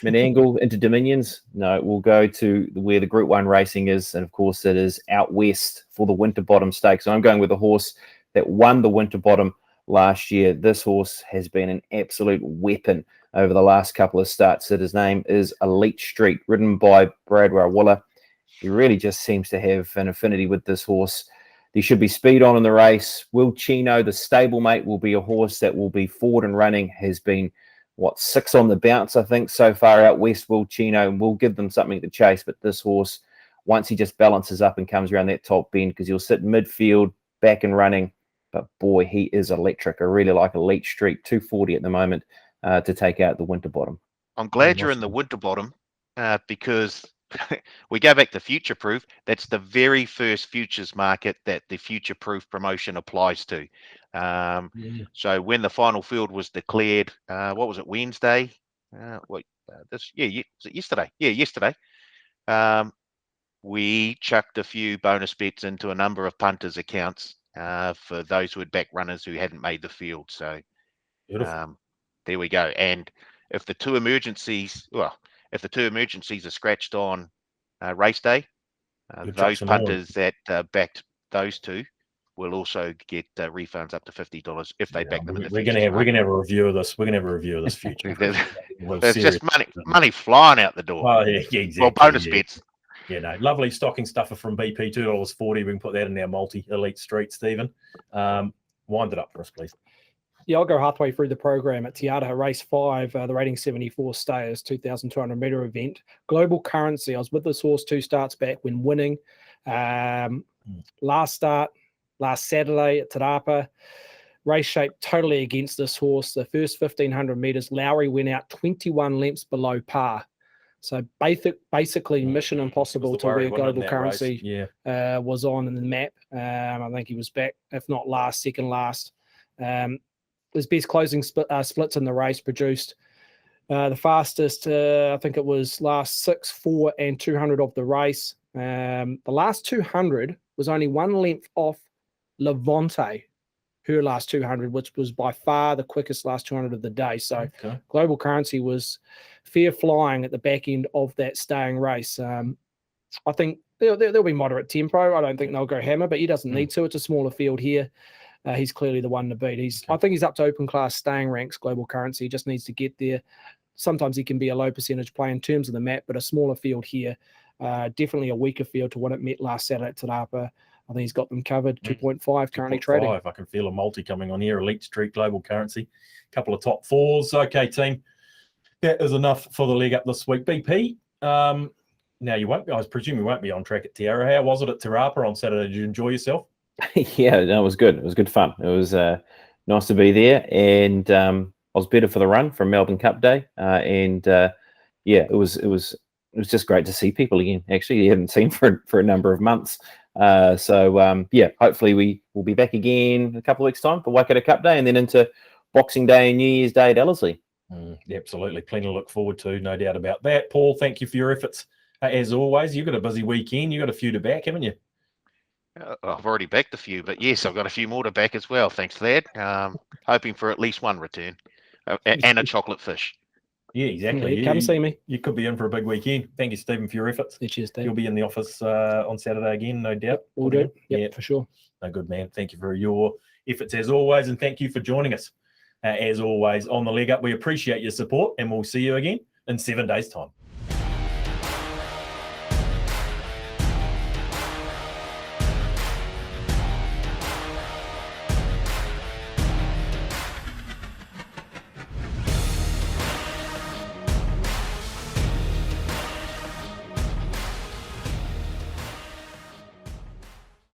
[SPEAKER 3] Menangle into Dominions. No, we'll go to where the Group 1 racing is, and of course it is out west for the Winterbottom Stakes. So I'm going with a horse that won the Winterbottom last year. This horse has been an absolute weapon over the last couple of starts. So his name is Elite Street, ridden by Brad Rawilla. He really just seems to have an affinity with this horse. There should be speed on in the race. Will Chino, the stablemate, will be a horse that will be forward and running. Has been 6 on the bounce, I think, so far out west. Will Chino, and will give them something to chase. But this horse, once he just balances up and comes around that top bend, because he'll sit midfield, back and running. But boy, he is electric. I really like Elite Street, 240 at the moment to take out the Winterbottom.
[SPEAKER 4] I'm glad you're in the Winterbottom because we go back to Future Proof. That's the very first futures market that the Future Proof promotion applies to. So when the final field was declared, what was it, Wednesday? Yesterday. Yeah, yesterday. We chucked a few bonus bets into a number of punters' accounts for those who had back runners who hadn't made the field. So there we go. And if the two emergencies are scratched on race day, those punters that backed those two will also get refunds up to $50 if they back them in the
[SPEAKER 1] we're
[SPEAKER 4] future.
[SPEAKER 1] gonna have a review of this. We're gonna have a review of this future.
[SPEAKER 4] It's just money flying out the door.
[SPEAKER 1] Oh, yeah, exactly.
[SPEAKER 4] Well, bonus bets.
[SPEAKER 1] Yeah, no, lovely stocking stuffer from BP, $2.40. We can put that in our multi-elite street, Stephen. Wind it up for us, please.
[SPEAKER 2] Yeah, I'll go halfway through the program at Te Aroha Race 5, the rating 74 stayers, 2,200 metre event. Global Currency, I was with this horse 2 starts back when winning. Last Saturday at Te race shape totally against this horse. The first 1,500 metres, Lowry went out 21 lengths below par. So basically mission impossible to where Global Currency was on in the map. I think he was back, if not last, second last. His best closing splits in the race produced the fastest, I think it was last 6, 4 and 200 of the race. The last 200 was only 1 length off Levante, her last 200, which was by far the quickest last 200 of the day. So Global Currency was fair flying at the back end of that staying race. I think there'll be moderate tempo. I don't think they'll go hammer, but he doesn't need to. It's a smaller field here. He's clearly the one to beat. I think he's up to open class staying ranks, Global Currency. He just needs to get there. Sometimes he can be a low percentage play in terms of the map, but a smaller field here. Definitely a weaker field to what it met last Saturday at Te Aroha. I think he's got them covered. 2.5 currently trading.
[SPEAKER 1] I can feel a multi coming on here. Elite Street, Global Currency. A couple of top 4s. Okay, team. That is enough for the leg up this week. BP, now you won't be, I presume you won't be on track at Te Aroha. How was it at Te Aroha on Saturday? Did you enjoy yourself?
[SPEAKER 3] Yeah, no, it was good. It was good fun. It was nice to be there, and I was better for the run from Melbourne Cup Day. Yeah, it was just great to see people again. Actually, you haven't seen for a number of months. Yeah, hopefully we will be back again in a couple of weeks' time for Waikato Cup Day, and then into Boxing Day and New Year's Day at Ellerslie.
[SPEAKER 1] Absolutely, plenty to look forward to, no doubt about that. Paul, thank you for your efforts as always. You've got a busy weekend. You've got a few to back, haven't you?
[SPEAKER 4] I've already backed a few, but yes, I've got a few more to back as well. Thanks for that. Hoping for at least one return and a chocolate fish.
[SPEAKER 1] Yeah, exactly.
[SPEAKER 2] Come see me.
[SPEAKER 1] You could be in for a big weekend. Thank you, Stephen, for your efforts.
[SPEAKER 2] Cheers, Steve.
[SPEAKER 1] You'll be in the office on Saturday again, no doubt.
[SPEAKER 2] We'll do. Yep, for sure.
[SPEAKER 1] No, good man. Thank you for your efforts as always, and thank you for joining us as always on the leg up. We appreciate your support, and we'll see you again in 7 days' time.